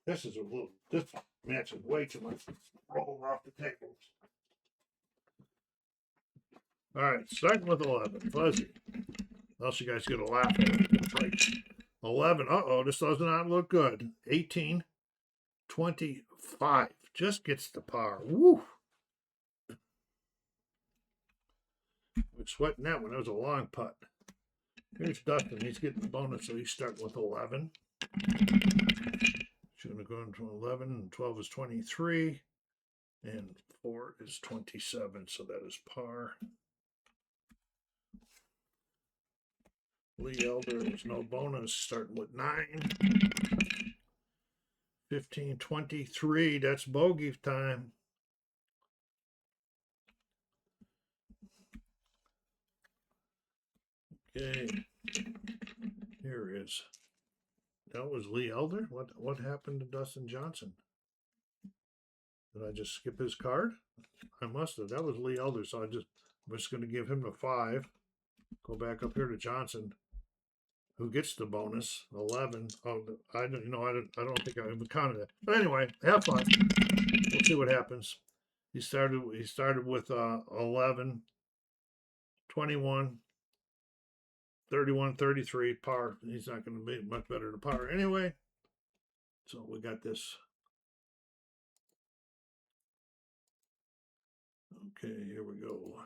A: This is a little. This match is way too much. Rolling off the tables. All right, starting with 11. Fuzzy. else you guys get a laugh at it. It's like 11. Uh-oh, this does not look good. 18, 25. Just gets the par. Woo! We're sweating that one. That was a long putt. Here's Dustin. He's getting the bonus, so he's starting with 11. Shouldn't have gone to 11. And 12 is 23. And 4 is 27, so that is par. Lee Elder, there's no bonus, starting with 9. 15, 23, that's bogey time. Okay, here is, that was Lee Elder. What happened to Dustin Johnson? Did I just skip his card? I must have. That was Lee Elder, so I'm just going to give him the 5. Go back up here to Johnson, who gets the bonus 11. Oh, I don't think I even counted it. But anyway, have fun. We'll see what happens. He started with 11, 21, 31, 33 par. He's not going to be much better than par anyway. So we got this. Okay, here we go.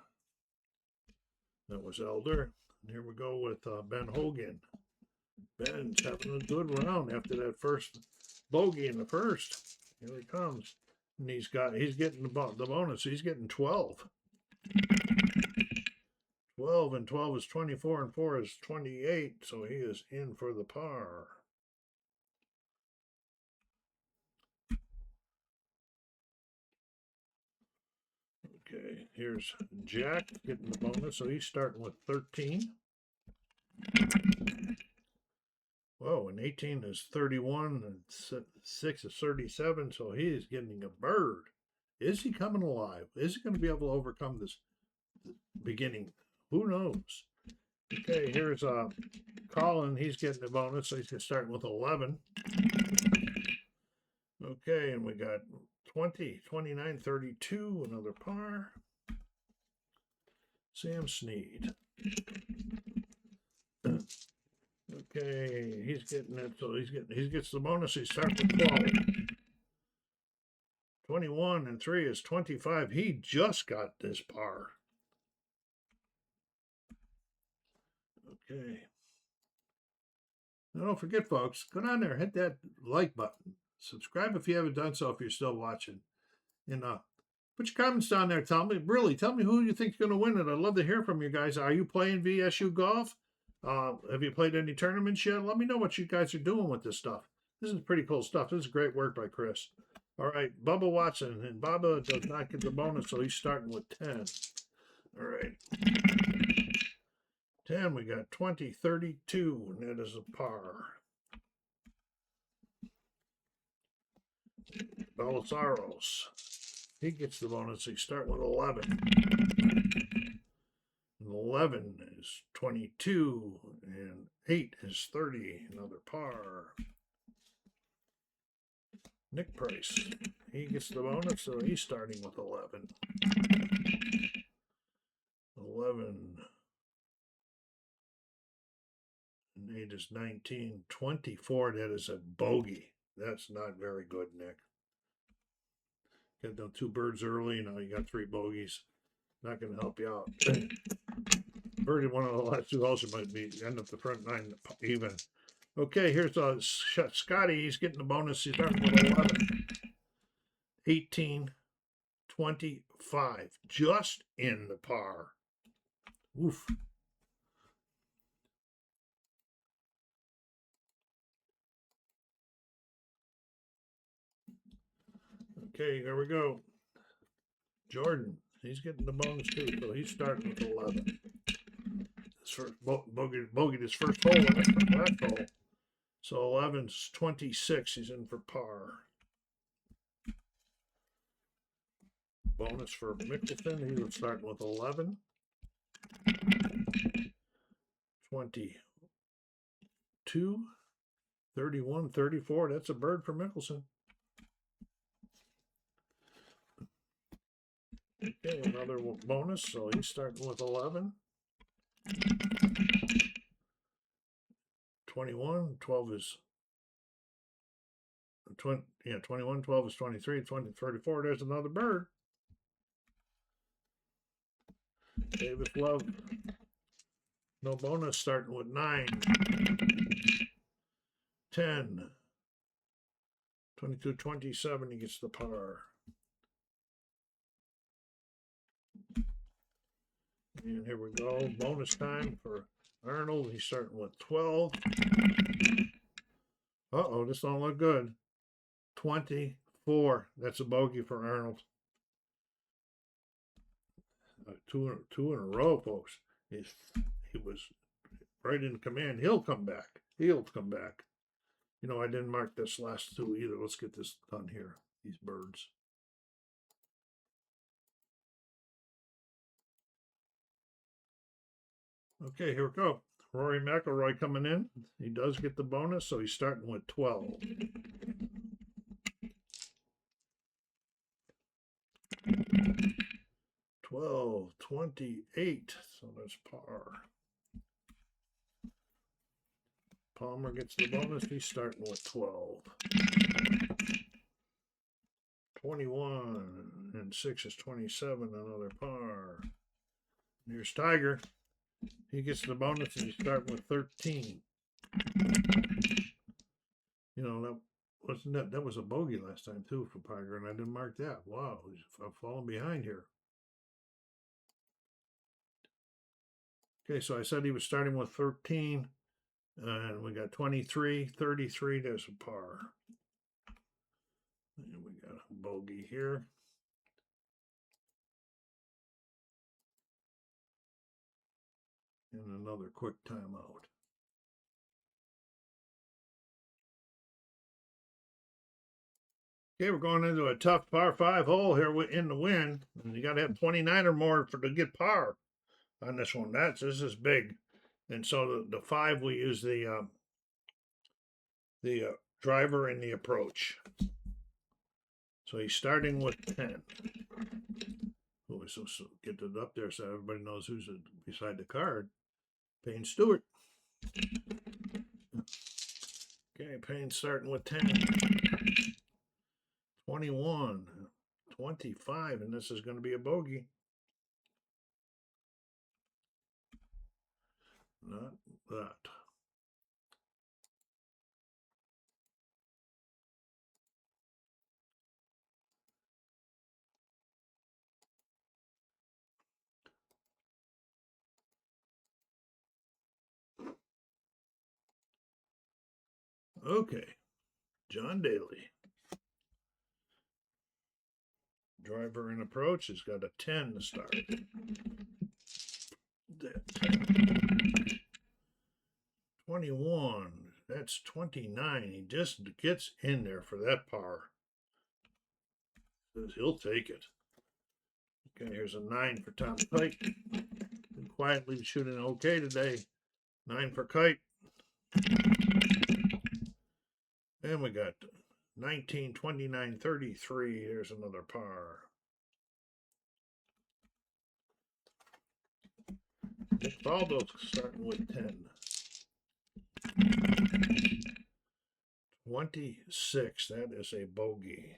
A: That was Elder. And here we go with Ben Hogan. Ben's having a good round after that first bogey in the first. Here he comes. And he's getting the bonus. He's getting 12. 12 and 12 is 24 and 4 is 28. So he is in for the par. Okay, here's Jack getting the bonus. So he's starting with 13. Whoa, and 18 is 31, and 6 is 37, so he is getting a bird. Is he coming alive? Is he going to be able to overcome this beginning? Who knows? Okay, here's Colin. He's getting a bonus, so he's starting with 11. Okay, and we got 20, 29, 32, another par. Sam Snead. Okay, he's getting it, so he gets the bonus. He starts with 12. 21 and 3 is 25. He just got this par. Okay. Now don't forget, folks, go down there, hit that like button. Subscribe if you haven't done so if you're still watching. And put your comments down there. Tell me who you think is going to win it. I'd love to hear from you guys. Are you playing VSU golf? Have you played any tournaments yet? Let me know what you guys are doing with this stuff. This is pretty cool stuff. This is great work by Chris. All right, Bubba Watson. And Bubba does not get the bonus, so he's starting with 10. All right. 10, we got 20, 32, and that is a par. Belisaros. He gets the bonus. He start with 11. 11 is 22, and 8 is 30, another par. Nick Price, he gets the bonus, so he's starting with 11. 11, and 8 is 19, 24, that is a bogey. That's not very good, Nick. Got them 2 birds early, now you got 3 bogeys. Not going to help you out. Birdie one of the last 2 holes, might be end up the front 9 even. Okay, here's Scotty. He's getting the bonus. He's starting with 11. 18, 25. Just in the par. Oof. Okay, there we go. Jordan. He's getting the bonus too, so he's starting with 11. His first bogeyed his first hole, and that's the last hole. So 11's 26. He's in for par. Bonus for Mickelson. He was starting with 11. 22, 31, 34. That's a bird for Mickelson. Okay, another bonus, so he's starting with 11. 21, 12 is 20, yeah, 21, 12 is 23, 20, 34. There's another bird. Davis Love. No bonus, starting with 9, 10, 22, 27. He gets the par. And here we go. Bonus time for Arnold. He's starting with 12. Uh-oh, this don't look good. 24. That's a bogey for Arnold. Two in a row, folks. He was right in command. He'll come back. He'll come back. You know, I didn't mark this last two either. Let's get this done here. These birds. Okay, here we go. Rory McIlroy coming in. He does get the bonus, so he's starting with 12. 12, 28. So that's par. Palmer gets the bonus. He's starting with 12. 21 and 6 is 27. Another par. Here's Tiger. He gets the bonus and he's starting with 13. You know, that was a bogey last time too for Tiger, and I didn't mark that. Wow, I'm falling behind here. Okay, so I said he was starting with 13, and we got 23, 33. There's a par. And we got a bogey here. And another quick timeout. Okay, we're going into a tough par 5 hole here in the wind. And you got to have 29 or more to get par on this one. This is big. And so the 5, we use the driver and the approach. So he's starting with 10. Oh, so get it up there so everybody knows who's beside the card. Payne Stewart. Okay, Payne starting with 10. 21, 25, and this is going to be a bogey. Not that. Okay, John Daly. Driver and approach has got a 10 to start. 21, that's 29. He just gets in there for that par. He'll take it. Okay, here's a 9 for Tom Kite. Been quietly shooting okay today. 9 for Kite. And we got 19, 29, 33. There's another par. Nick Faldo's starting with 10. 26. That is a bogey.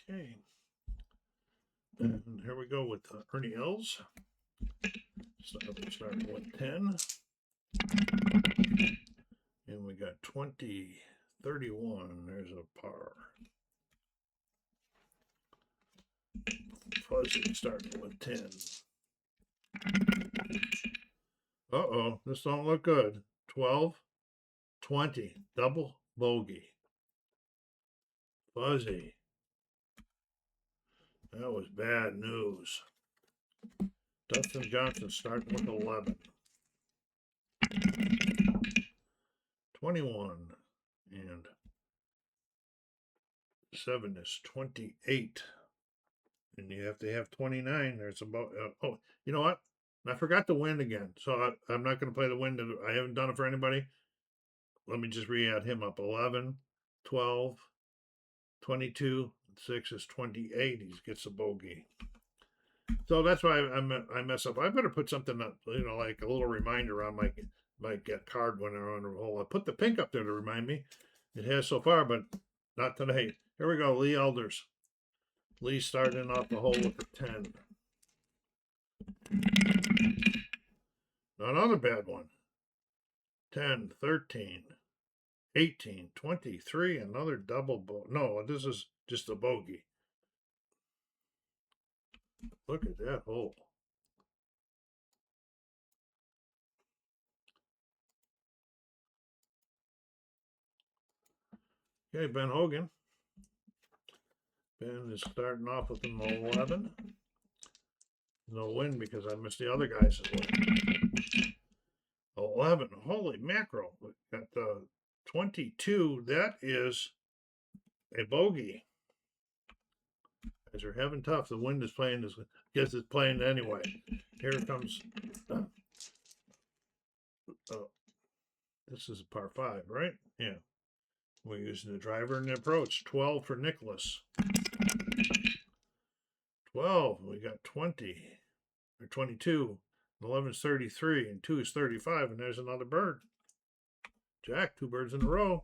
A: Okay. And here we go with Ernie Els. Starting with 10. And we got 20, 31. There's a par. Fuzzy starting with 10. Uh-oh, this don't look good. 12, 20. Double bogey. Fuzzy. That was bad news. Dustin Johnson starting with 11. 21 and 7 is 28. And you have to have 29. There's about, oh, you know what? I forgot the wind again. So I'm not going to play the wind. I haven't done it for anybody. let me just re-add him up. 11, 12, 22, 6 is 28. He gets a bogey. So that's why I mess up. I better put something up, like a little reminder on my card when I'm on a roll. I put the pink up there to remind me. It has so far, but not today. Here we go, Lee Elders. Lee starting off the hole with a 10. Another bad one. 10, 13, 18, 23, another double no, this is just a bogey. Look at that hole. Okay, Ben Hogan. Ben is starting off with an 11. No win because I missed the other guys as well. 11. Holy mackerel. We got 22. That is a bogey. Guys are having tough. The wind is playing. I guess it's playing anyway. Here it comes. This is a par 5, right? Yeah. We're using the driver and the approach. 12 for Nicholas. 12. We got 20 or 22. 11 is 33 and 2 is 35, and there's another bird. Jack, 2 birds in a row.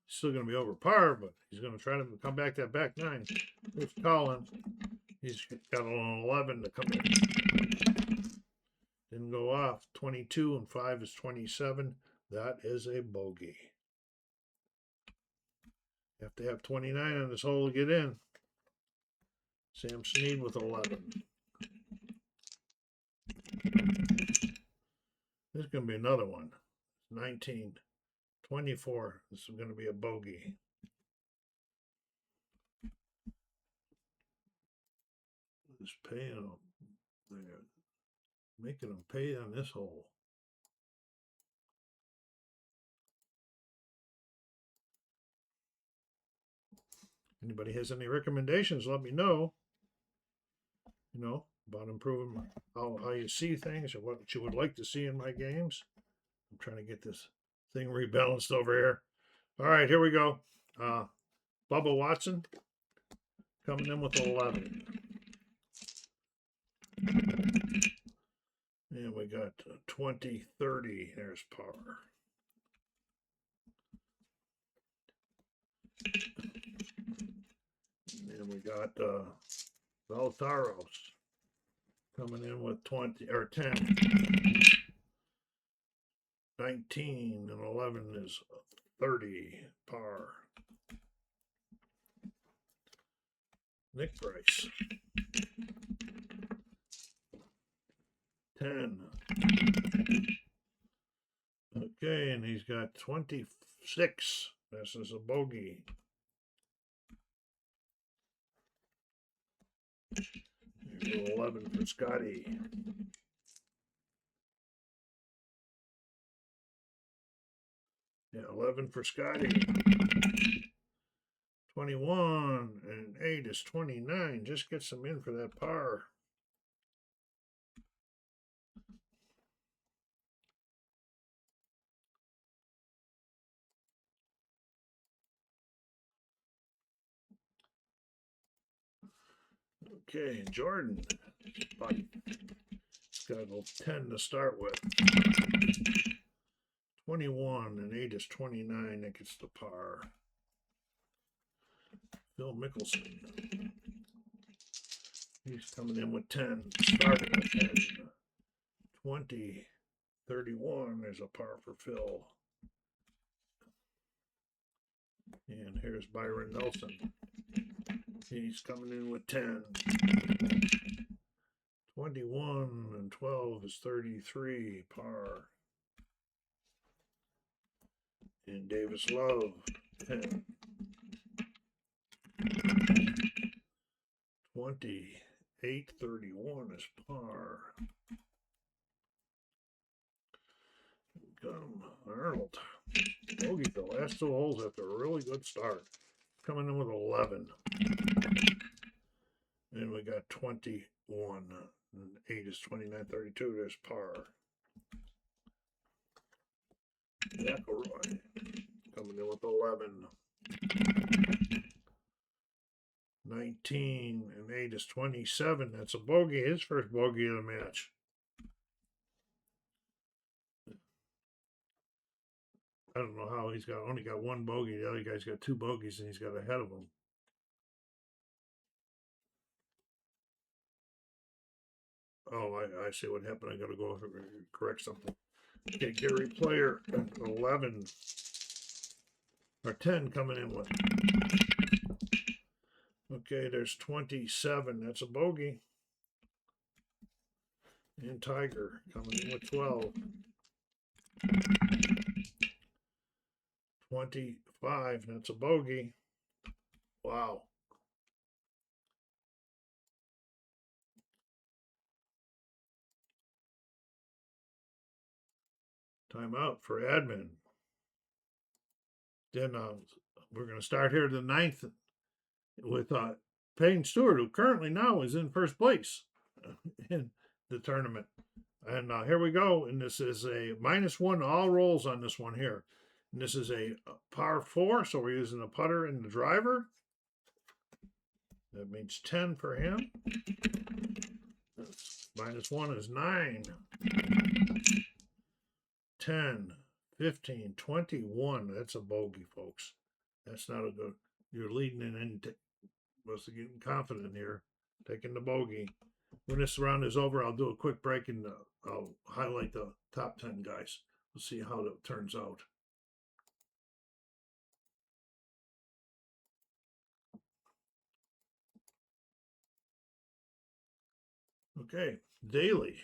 A: Still going to be over par, but he's going to try to come back that back 9. There's Colin. He's got an 11 to come in. Didn't go off. 22 and 5 is 27. That is a bogey. You have to have 29 on this hole to get in. Sam Snead with 11. This is going to be another one. 19, 24. This is going to be a bogey. Just paying them there. Making them pay on this hole. Anybody has any recommendations, let me know. About improving how you see things or what you would like to see in my games. I'm trying to get this thing rebalanced over here. All right, here we go. Bubba Watson coming in with 11. And we got 20, 30. There's par. And we got Valtaros coming in with 20 or 10. 19 and 11 is 30 par. Nick Bryce. 10. Okay, and he's got 26. This is a bogey. Here's 11 for Scotty. Yeah, 11 for Scotty. 21 and 8 is 29. Just gets him in for that par. Okay, Jordan. He's got a 10 to start with. 21 and 8 is 29. That gets the par. Phil Mickelson. He's coming in with 10. Starting with 10. 20, 31. There's a par for Phil. And here's Byron Nelson. He's coming in with 10. 21 and 12 is 33, par. And Davis Love, 10. 28, 31 is par. Arnold. Bogey the last 2 holes after a really good start. Coming in with 11. And we got 21. And 8 is 29, 32. There's par. McElroy coming in with 11. 19 and 8 is 27. That's a bogey. His first bogey of the match. I don't know how he's only got one bogey. The other guy's got two bogeys and he's got ahead of him. Oh, I see what happened. I got to go correct something. Okay, Gary Player, 11 or 10 coming in with. Okay, there's 27. That's a bogey. And Tiger coming in with 12. 25. That's a bogey. Wow. Timeout for admin. Then we're going to start here the 9th with Payne Stewart, who currently now is in first place in the tournament. And here we go. And this is a -1 all rolls on this one here. And this is a par 4, so we're using the putter and the driver. That means 10 for him. -1 is 9. 10, 15, 21. That's a bogey, folks. That's not a good. You're leading in and must be getting confident here, taking the bogey. When this round is over, I'll do a quick break and I'll highlight the top 10 guys. We'll see how it turns out. Okay, Daly.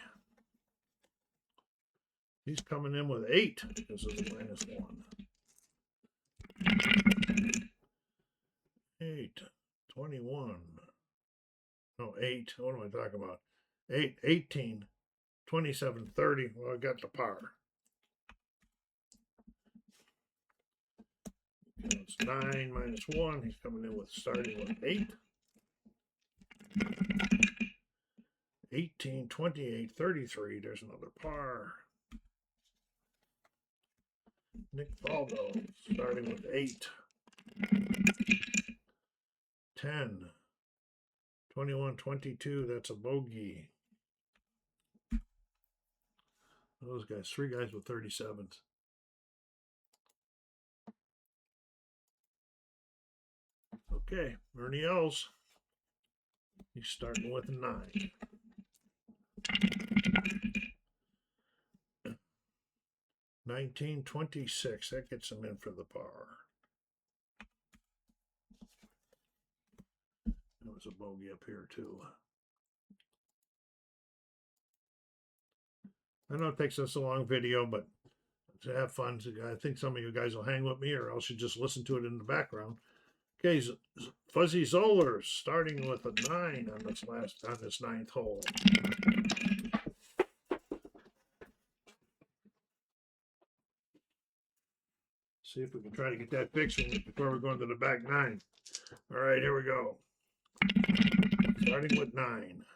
A: He's coming in with 8. This is a -1. 8, 21. No, 8. What am I talking about? 8, 18, 27, 30. Well, I got the par. It's 9 -1. He's coming in with starting with 8. 18, 28, 33. There's another par. Nick Faldo starting with 8. 10, 21, 22. That's a bogey. Those guys, 3 guys with 37s. Okay, Ernie Els. He's starting with 9. 1926. That gets him in for the par. There was a bogey up here too. I know it takes us a long video, but to have fun, I think some of you guys will hang with me, or else you just listen to it in the background. Okay, Fuzzy Zoller starting with a 9 on this 9th hole. See if we can try to get that fixed before we're going to the back 9. All right, here we go. Starting with 9.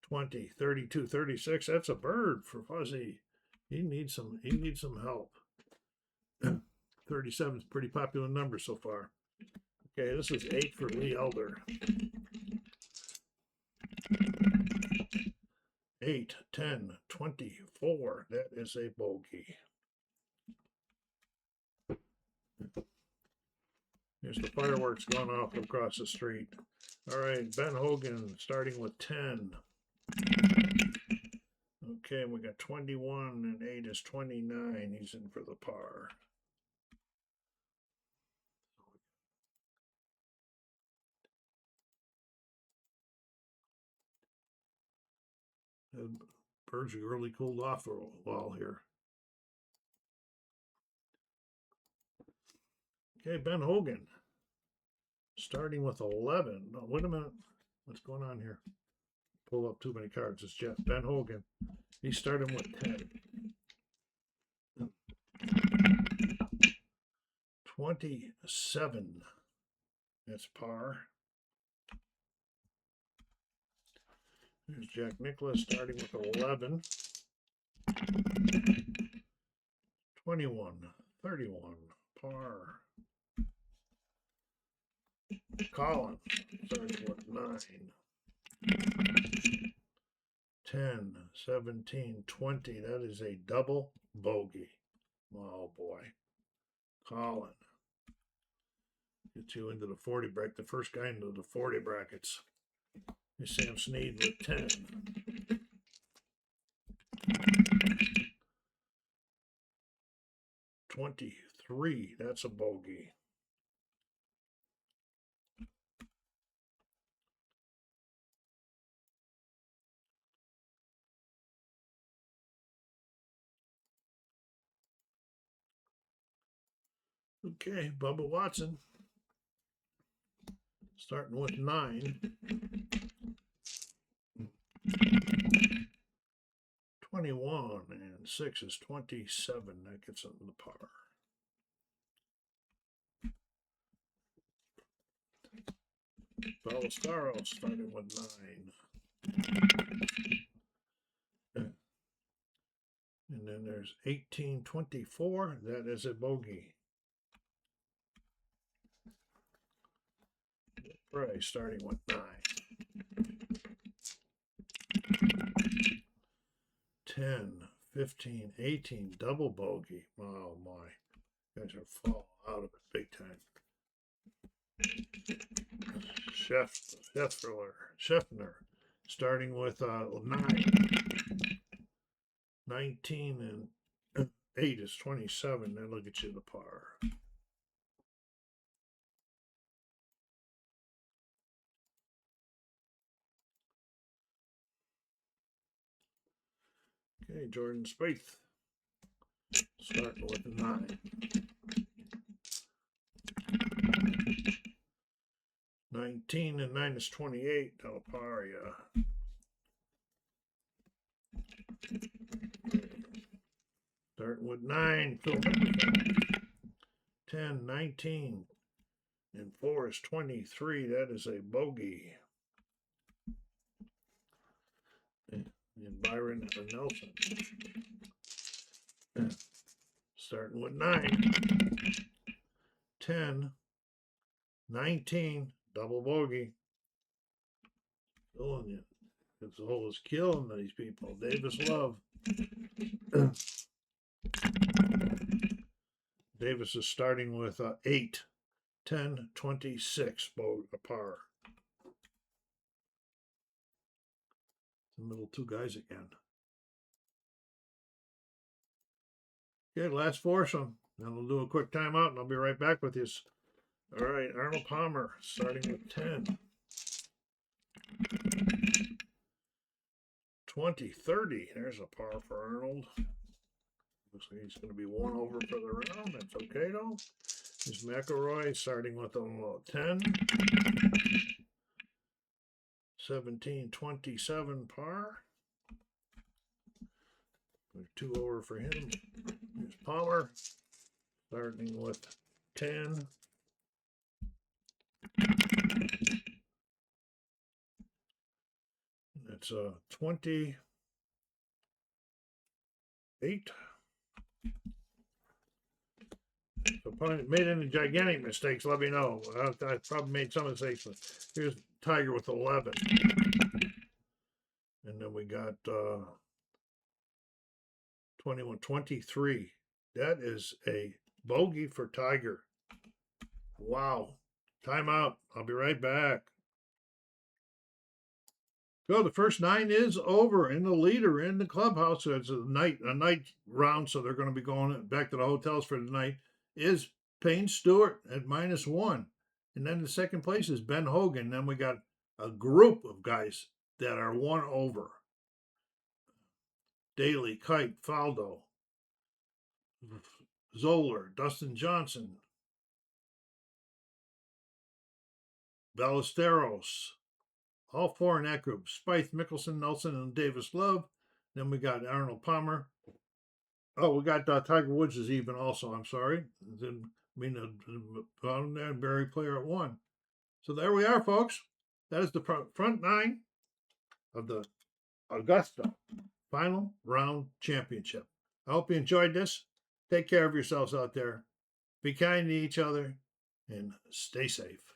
A: 20, 32, 36. That's a bird for Fuzzy. He needs some help. 37 is a pretty popular number so far. Okay, this is 8 for Lee Elder. 8, 10, 24. That is a bogey. Here's the fireworks going off across the street. All right, Ben Hogan starting with 10. Okay, we got 21 and 8 is 29. He's in for the par. The birds are really cooled off for a while here. Okay, Ben Hogan starting with 11. No, wait a minute. What's going on here? Pull up too many cards. It's Jeff. Ben Hogan. He's starting with 10. 27. That's par. There's Jack Nicklaus starting with 11. 21, 31, par. Colin, starting with 9. 10, 17, 20. That is a double bogey. Oh boy. Colin. Get you into the 40 bracket. The first guy into the 40 brackets. Here's Sam Snead with 10. 23. That's a bogey. Okay, Bubba Watson. Starting with 9. 21 and 6 is 27. That gets into the par. Ballesteros starting with 9. And then there's 1824. That is a bogey. Right, starting with 9. 10, 15, 18, double bogey. Oh my. You guys are falling out of it big time. Scheffner, starting with 9. 19 and 8 is 27. That'll get you the par. Okay, Jordan Spieth, starting with 9. 19 and 9 is 28. That'll par ya. Starting with 9. 10, 19, and 4 is 23. That is a bogey. And Byron Nelson. Starting with 9. 10, 19, double bogey. Killing you. This hole is killing these people. Davis Love. Davis is starting with 8, 10, 26, par. The middle two guys again. Okay, last foursome. Then we'll do a quick timeout and I'll be right back with you. All right, Arnold Palmer starting with 10. 20, 30. There's a par for Arnold. Looks like he's going to be 1 over for the round. That's okay, though. Here's McElroy starting with a 10. 17, 27 par. 2 over for him. Here's Palmer starting with 10. That's 28. So if I made any gigantic mistakes, let me know. I probably made some mistakes. But here's Tiger with 11. And then we got 21, 23. That is a bogey for Tiger. Wow. Timeout. I'll be right back. So the first 9 is over, and the leader in the clubhouse, so it's a night round, so they're going to be going back to the hotels for the night, is Payne Stewart at -1. And then the second place is Ben Hogan. Then we got a group of guys that are 1 over. Daly, Kite, Faldo, Zoller, Dustin Johnson, Ballesteros, all 4 in that group. Spieth, Mickelson, Nelson, and Davis Love. Then we got Arnold Palmer. Oh, we got Tiger Woods is even also. I'm sorry. Then bottom there, Barry Player at 1. So there we are, folks. That is the front 9 of the Augusta Final Round Championship. I hope you enjoyed this. Take care of yourselves out there. Be kind to each other and stay safe.